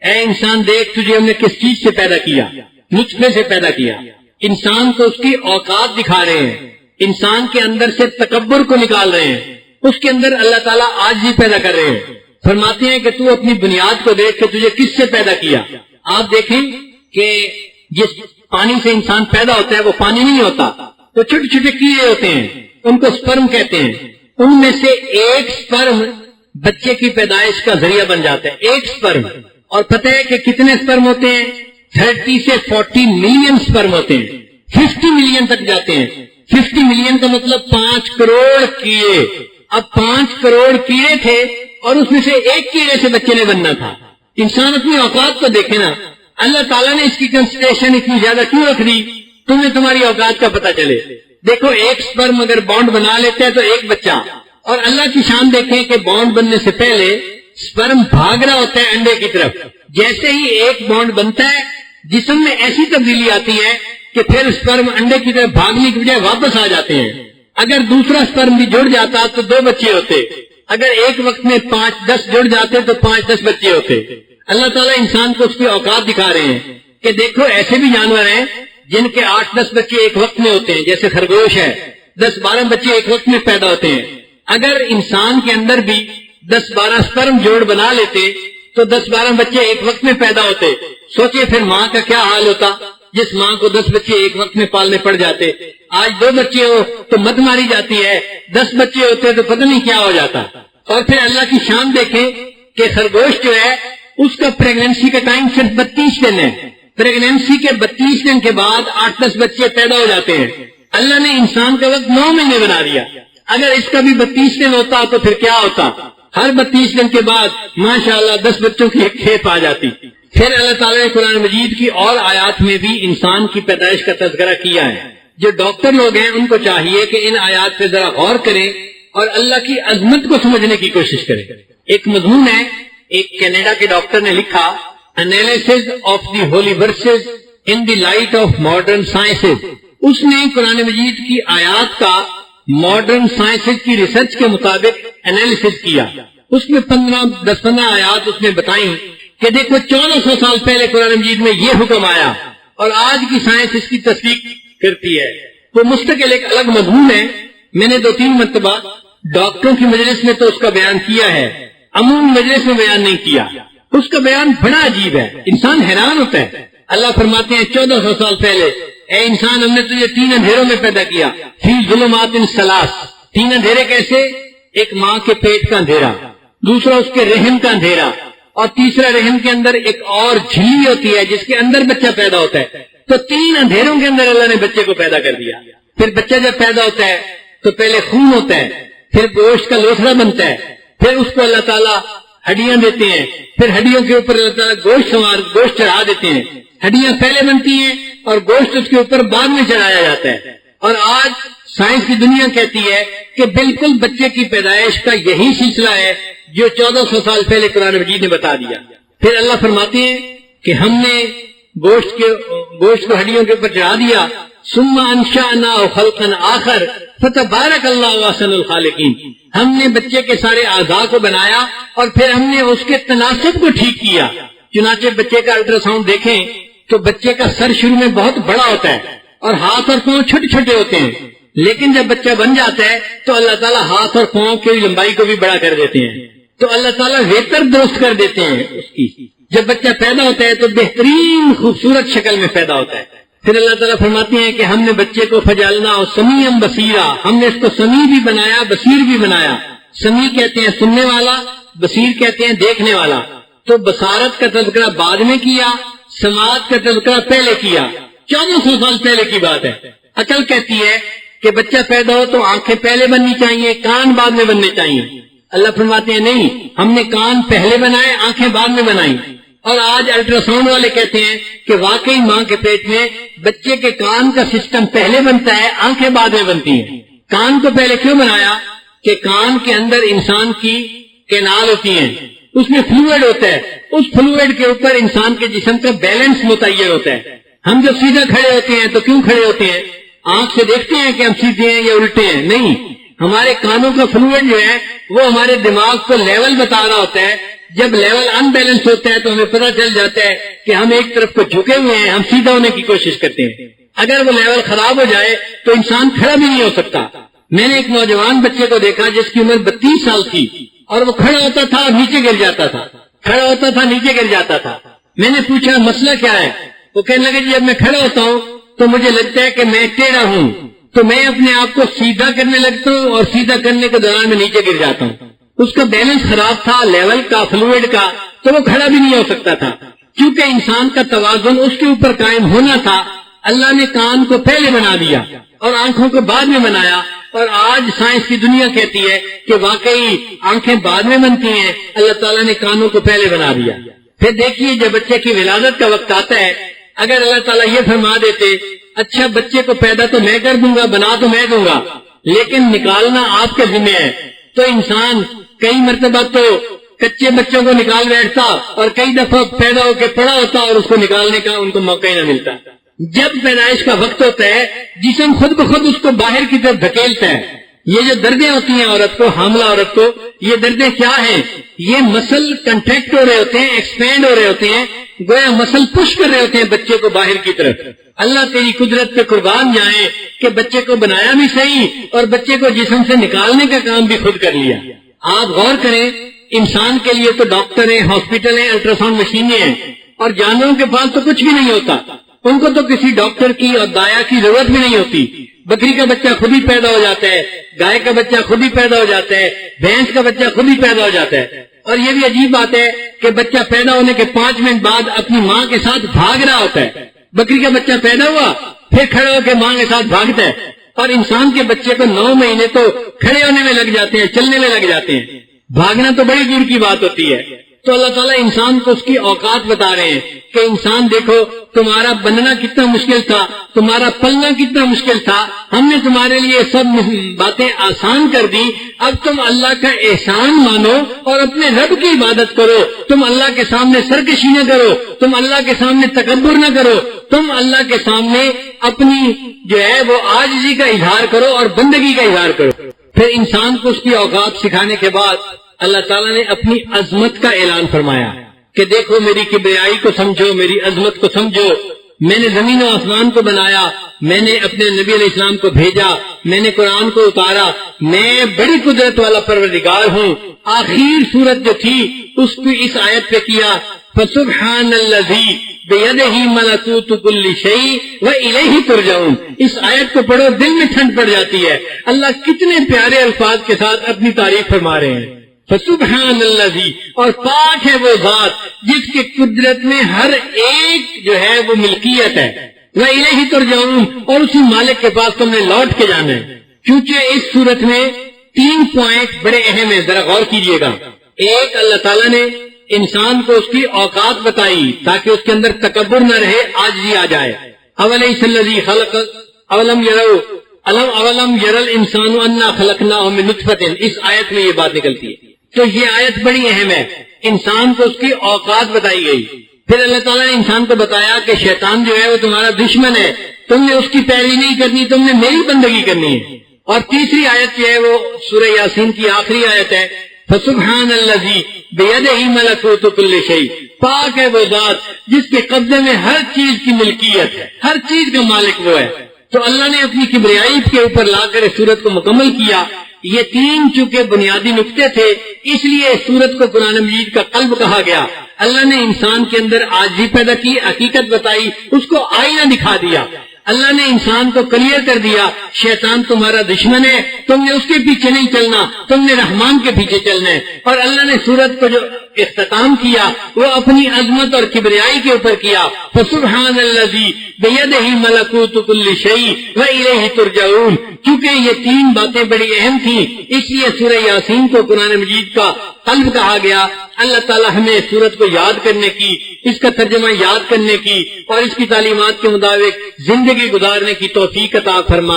اے انسان دیکھ تجھے ہم نے کس چیز سے پیدا کیا، نطفے سے پیدا کیا. انسان کو اس کی اوقات دکھا رہے ہیں، انسان کے اندر سے تکبر کو نکال رہے ہیں، اس کے اندر اللہ تعالیٰ عاجزی پیدا کر رہے ہیں. فرماتے ہیں کہ تو اپنی بنیاد کو دیکھ کہ تجھے کس سے پیدا کیا. آپ دیکھیں کہ جس پانی سے انسان پیدا ہوتا ہے وہ پانی نہیں ہوتا، تو چھوٹے چھوٹے کیڑے ہوتے ہیں، ان کو سپرم کہتے ہیں. ان میں سے ایک سپرم بچے کی پیدائش کا ذریعہ بن جاتا ہے، ایک سپرم. اور پتہ ہے کہ کتنے سپرم ہوتے ہیں؟ 30 سے 40 ملین سپرم ہوتے ہیں، 50 ملین تک جاتے ہیں. 50 ملین کا مطلب 5 کروڑ کیڑے. اب 5 کروڑ کیڑے تھے اور اس میں سے ایک کیڑے سے بچے نے بننا تھا. انسان اپنی اوقات کو دیکھے نا، اللہ تعالیٰ نے اس کی کنسنٹریشن اتنی زیادہ کیوں رکھ دی تمہیں تمہاری اوقات کا پتہ چلے. دیکھو ایک سپرم اگر بانڈ بنا لیتے ہیں تو ایک بچہ، اور اللہ کی شان دیکھیں کہ بانڈ بننے سے پہلے سپرم بھاگ رہا ہوتا ہے انڈے کی طرف. جیسے ہی ایک بانڈ بنتا ہے جسم میں ایسی تبدیلی آتی ہے کہ پھر سپرم انڈے کی طرف بھاگنے کی بجائے واپس آ جاتے ہیں. اگر دوسرا سپرم بھی جڑ جاتا تو 2 بچے ہوتے، اگر ایک وقت میں 5-10 جڑ جاتے تو 5-10 بچے ہوتے. اللہ تعالیٰ انسان کو اس کی اوقات دکھا رہے ہیں کہ دیکھو ایسے بھی جانور ہیں جن کے 8-10 بچے ایک وقت میں ہوتے ہیں، جیسے خرگوش ہے، 10-12 بچے ایک وقت میں پیدا ہوتے ہیں. اگر انسان کے اندر بھی 10-12 سپرم جوڑ بنا لیتے تو 10-12 بچے ایک وقت میں پیدا ہوتے. سوچے پھر ماں کا کیا حال ہوتا جس ماں کو 10 بچے ایک وقت میں پالنے پڑ جاتے. آج 2 بچے ہو تو مت ماری جاتی ہے، 10 بچے ہوتے تو پتہ نہیں کیا ہو جاتا. اور پھر اللہ کی شان دیکھیں کہ خرگوش جو ہے اس کا پریگننسی کا ٹائم صرف 32 دن ہے. پریگننسی کے 32 دن کے بعد 8-10 بچے پیدا ہو جاتے ہیں. اللہ نے انسان کا وقت 9 مہینے بنا دیا. اگر اس کا بھی 32 دن ہوتا تو پھر کیا ہوتا؟ ہر 32 دن کے بعد ماشاءاللہ 10 بچوں کی ایک کھیپ آ جاتی. پھر اللہ تعالیٰ نے قرآن مجید کی اور آیات میں بھی انسان کی پیدائش کا تذکرہ کیا ہے. جو ڈاکٹر لوگ ہیں ان کو چاہیے کہ ان آیات پہ ذرا غور کریں اور اللہ کی عظمت کو سمجھنے کی کوشش کریں. ایک مضمون ہے، ایک کینیڈا کے ڈاکٹر نے لکھا analysis of the holy verses in the light of modern sciences. اس نے قرآن مجید کی آیات کا ماڈرن سائنسز کی ریسرچ کے مطابق انالیسز کیا. اس میں 10-15 آیات اس نے بتائیں کہ دیکھو 1400 سال پہلے قرآن مجید میں یہ حکم آیا اور آج کی سائنس اس کی تصدیق کرتی ہے. وہ مستقل ایک الگ مضمون ہے. میں نے 2-3 مرتبہ ڈاکٹروں کی مجلس میں تو اس کا بیان کیا ہے، عمومی مجلس میں بیان نہیں کیا. اس کا بیان بڑا عجیب ہے، انسان حیران ہوتا ہے. اللہ فرماتے ہیں 1400 سال پہلے اے انسان ہم نے تجھے 3 اندھیروں میں پیدا کیا، فی ظلمات ثلاث. 3 اندھیرے کیسے؟ ایک ماں کے پیٹ کا اندھیرا، دوسرا اس کے رحم کا اندھیرا، اور تیسرا رحم کے اندر ایک اور جھلی ہوتی ہے جس کے اندر بچہ پیدا ہوتا ہے. تو 3 اندھیروں کے اندر اللہ نے بچے کو پیدا کر دیا. پھر بچہ جب پیدا ہوتا ہے تو پہلے خون ہوتا ہے، پھر گوشت کا لوتھڑا بنتا ہے، پھر اس کو اللہ تعالیٰ ہڈیاں دیتے ہیں، پھر ہڈیوں کے اوپر اللہ تعالیٰ گوشت چڑھا دیتے ہیں. ہڈیاں پہلے بنتی ہیں اور گوشت اس کے اوپر بعد میں چڑھایا جاتا ہے. اور آج سائنس کی دنیا کہتی ہے کہ بالکل بچے کی پیدائش کا یہی سلسلہ ہے جو 1400 سال پہلے قرآن مجید نے بتا دیا. پھر اللہ فرماتے ہیں کہ ہم نے گوشت کو ہڈیوں کے اوپر چڑھا دیا. ثم انشأناه خلقا آخر فتبارک اللہ احسن الخالقین. ہم نے بچے کے سارے اعضاء کو بنایا اور پھر ہم نے اس کے تناسب کو ٹھیک کیا. چنانچہ بچے کا الٹرا ساؤنڈ دیکھیں تو بچے کا سر شروع میں بہت بڑا ہوتا ہے اور ہاتھ اور پاؤں چھوٹے چھوٹے ہوتے ہیں، لیکن جب بچہ بن جاتا ہے تو اللہ تعالیٰ ہاتھ اور پاؤں کی لمبائی کو بھی بڑا کر دیتے ہیں. تو اللہ تعالیٰ بہتر درست کر دیتے ہیں اس کی. جب بچہ پیدا ہوتا ہے تو بہترین خوبصورت شکل میں پیدا ہوتا ہے. پھر اللہ تعالیٰ فرماتے ہیں کہ ہم نے بچے کو فجعلنا سمیعا بصیرا. ہم نے اس کو سمیع بھی بنایا، بصیر بھی بنایا. سمیع کہتے ہیں سننے والا، بصیر کہتے ہیں دیکھنے والا. تو بصارت کا تذکرہ بعد میں کیا، سماعت کا تذکرہ پہلے کیا. 1400 سال پہلے کی بات ہے. عقل کہتی ہے کہ بچہ پیدا ہو تو آنکھیں پہلے بننی چاہیے، کان بعد میں بننے چاہیے. اللہ فرماتے ہیں نہیں، ہم نے کان پہلے بنائے، آنکھیں بعد میں بنائی. اور آج الٹرا ساؤنڈ والے کہتے ہیں کہ واقعی ماں کے پیٹ میں بچے کے کان کا سسٹم پہلے بنتا ہے، آنکھیں بعد میں بنتی ہیں. کان کو پہلے کیوں بنایا؟ کہ کان کے اندر انسان کی کینال ہوتی ہیں، اس میں فلوئڈ ہوتا ہے، اس فلوئڈ کے اوپر انسان کے جسم کا بیلنس متعین ہوتا ہے. ہم جب سیدھا کھڑے ہوتے ہیں تو کیوں کھڑے ہوتے ہیں؟ آنکھ سے دیکھتے ہیں کہ ہم سیدھے ہیں یا الٹے ہیں؟ نہیں، ہمارے کانوں کا فلوئڈ جو ہے وہ ہمارے دماغ کو لیول بتا رہا ہوتا ہے. جب لیول ان بیلنس ہوتا ہے تو ہمیں پتہ چل جاتا ہے کہ ہم ایک طرف کو جھکے ہوئے ہیں، ہم سیدھا ہونے کی کوشش کرتے ہیں. اگر وہ لیول خراب ہو جائے تو انسان کھڑا بھی نہیں ہو سکتا. میں نے ایک نوجوان بچے کو دیکھا جس کی عمر 32 سال تھی اور وہ کھڑا ہوتا تھا اور نیچے گر جاتا تھا، کھڑا ہوتا تھا نیچے گر جاتا تھا. میں نے پوچھا مسئلہ کیا ہے؟ وہ کہنے لگے جب میں کھڑا ہوتا ہوں تو مجھے لگتا ہے کہ میں ٹیڑھا ہوں، تو میں اپنے آپ کو سیدھا کرنے لگتا ہوں اور سیدھا کرنے کے دوران میں نیچے گر جاتا ہوں. اس کا بیلنس خراب تھا، لیول کا، فلوئڈ کا، تو وہ کھڑا بھی نہیں ہو سکتا تھا. کیونکہ انسان کا توازن اس کے اوپر قائم ہونا تھا. اللہ نے کان کو پہلے بنا دیا اور آنکھوں کو بعد میں بنایا. اور آج سائنس کی دنیا کہتی ہے کہ واقعی آنکھیں بعد میں بنتی ہیں، اللہ تعالیٰ نے کانوں کو پہلے بنا دیا. پھر دیکھیے جب بچے کی ولادت کا وقت آتا ہے، اگر اللہ تعالیٰ یہ فرما دیتے اچھا بچے کو پیدا تو میں کر دوں گا، بنا تو میں دوں گا، لیکن نکالنا آپ کے ذمہ ہے، تو انسان کئی مرتبہ تو کچے بچوں کو نکال بیٹھتا اور کئی دفعہ پیدا ہو کے پڑا ہوتا اور اس کو نکالنے کا ان کو موقع ہی نہ ملتا. جب پیدائش کا وقت ہوتا ہے جسم خود بخود اس کو باہر کی طرف دھکیلتا ہے. یہ جو دردیں ہوتی ہیں عورت کو، حاملہ عورت کو، یہ دردیں کیا ہیں؟ یہ مسل کنٹریکٹ ہو رہے ہوتے ہیں، ایکسپینڈ ہو رہے ہوتے ہیں، گویا مسل پش کر رہے ہوتے ہیں بچے کو باہر کی طرف. اللہ تیری قدرت پہ قربان جائیں کہ بچے کو بنایا بھی صحیح اور بچے کو جسم سے نکالنے کا کام بھی خود کر لیا. آپ غور کریں، انسان کے لیے تو ڈاکٹر ہیں، ہاسپٹل ہیں، الٹرا ساؤنڈ مشینیں ہیں، اور جانوروں کے پاس تو کچھ بھی نہیں ہوتا. ان کو تو کسی ڈاکٹر کی اور دایا کی ضرورت بھی نہیں ہوتی. بکری کا بچہ خود ہی پیدا ہو جاتا ہے، گائے کا بچہ خود ہی پیدا ہو جاتا ہے، بھینس کا بچہ خود ہی پیدا ہو جاتا ہے. اور یہ بھی عجیب بات ہے کہ بچہ پیدا ہونے کے 5 منٹ بعد اپنی ماں کے ساتھ بھاگ رہا ہوتا ہے. بکری کا بچہ پیدا ہوا پھر کھڑے ہو کے ماں کے ساتھ بھاگتا ہے، اور انسان کے بچے کو 9 مہینے تو کھڑے ہونے میں لگ جاتے ہیں، چلنے میں لگ جاتے ہیں. بھاگنا تو بڑی دور کی بات ہوتی ہے. تو اللہ تعالیٰ انسان کو اس کی اوقات بتا رہے ہیں کہ انسان دیکھو تمہارا بننا کتنا مشکل تھا، تمہارا پلنا کتنا مشکل تھا، ہم نے تمہارے لیے سب باتیں آسان کر دی. اب تم اللہ کا احسان مانو اور اپنے رب کی عبادت کرو. تم اللہ کے سامنے سرکشی نہ کرو، تم اللہ کے سامنے تکبر نہ کرو، تم اللہ کے سامنے اپنی جو ہے وہ عاجزی کا اظہار کرو اور بندگی کا اظہار کرو. پھر انسان کو اس کی اوقات سکھانے کے بعد اللہ تعالیٰ نے اپنی عظمت کا اعلان فرمایا کہ دیکھو میری کبریائی کو سمجھو، میری عظمت کو سمجھو. میں نے زمین و آسمان کو بنایا، میں نے اپنے نبی علیہ السلام کو بھیجا، میں نے قرآن کو اتارا، میں بڑی قدرت والا پروردگار ہوں. آخر صورت جو تھی اس کو اس آیت پہ کیا فسبحان الذی بیدہ ملکوت کل شیء والیہ ترجعون. اس آیت کو پڑھو دل میں ٹھنڈ پڑ جاتی ہے. اللہ کتنے پیارے الفاظ کے ساتھ اپنی تعریف فرما رہے ہیں. فسبحان الذی، اور پاک ہے وہ ذات جس کی قدرت میں ہر ایک جو ہے وہ ملکیت ہے. وَإِلَيْهِ تُرْجَعُونَ، اور اسی مالک کے پاس تم نے لوٹ کے جانا ہے۔ چونکہ اس صورت میں 3 پوائنٹ بڑے اہم ہیں، ذرا غور کیجئے گا۔ ایک، اللہ تعالیٰ نے انسان کو اس کی اوقات بتائی تاکہ اس کے اندر تکبر نہ رہے، عاجزی آ جائے۔ اَوَلَيْسَ الَّذِي خَلَقَ اَوَلَمْ يَرَوْا اَوَلَمْ يَرَ الْإِنسَانُ أَنَّا خَلَقْنَاهُ مِن نُطْفَةٍ، اس آیت میں یہ بات نکلتی ہے۔ تو یہ آیت بڑی اہم ہے، انسان کو اس کی اوقات بتائی گئی۔ پھر اللہ تعالیٰ نے انسان کو بتایا کہ شیطان جو ہے وہ تمہارا دشمن ہے، تم نے اس کی پیروی نہیں کرنی، تم نے میری بندگی کرنی ہے۔ اور تیسری آیت جو ہے وہ سورہ یاسین کی آخری آیت ہے، فَسُبْحَانَ الَّذِي بِيَدِهِ مَلَكُوتُ كُلِّ شَيْءٍ، پاک ہے وہ ذات جس کے قبضے میں ہر چیز کی ملکیت ہے، ہر چیز کا مالک وہ ہے۔ تو اللہ نے اپنی کبریائی کے اوپر لا کر اس سورت کو مکمل کیا۔ یہ 3 چونکہ بنیادی نقطے تھے، اس لیے اس سورت کو قرآن مجید کا قلب کہا گیا۔ اللہ نے انسان کے اندر عاجزی پیدا کی، حقیقت بتائی، اس کو آئینہ دکھا دیا۔ اللہ نے انسان کو کلیئر کر دیا، شیطان تمہارا دشمن ہے، تم نے اس کے پیچھے نہیں چلنا، تم نے رحمان کے پیچھے چلنا ہے۔ اور اللہ نے سورت کو جو اختتام کیا وہ اپنی عظمت اور کبریائی کے اوپر کیا، فسبحان الذی بیدہ ملکوت کل شیء والیہ ترجعون۔ کیونکہ یہ 3 باتیں بڑی اہم تھیں، اس لیے سورہ یاسین کو قرآن مجید کا قلب کہا گیا۔ اللہ تعالیٰ ہمیں اس سورت کو یاد کرنے کی، اس کا ترجمہ یاد کرنے کی اور اس کی تعلیمات کے مطابق زندگی گزارنے کی توفیق عطا فرمائے۔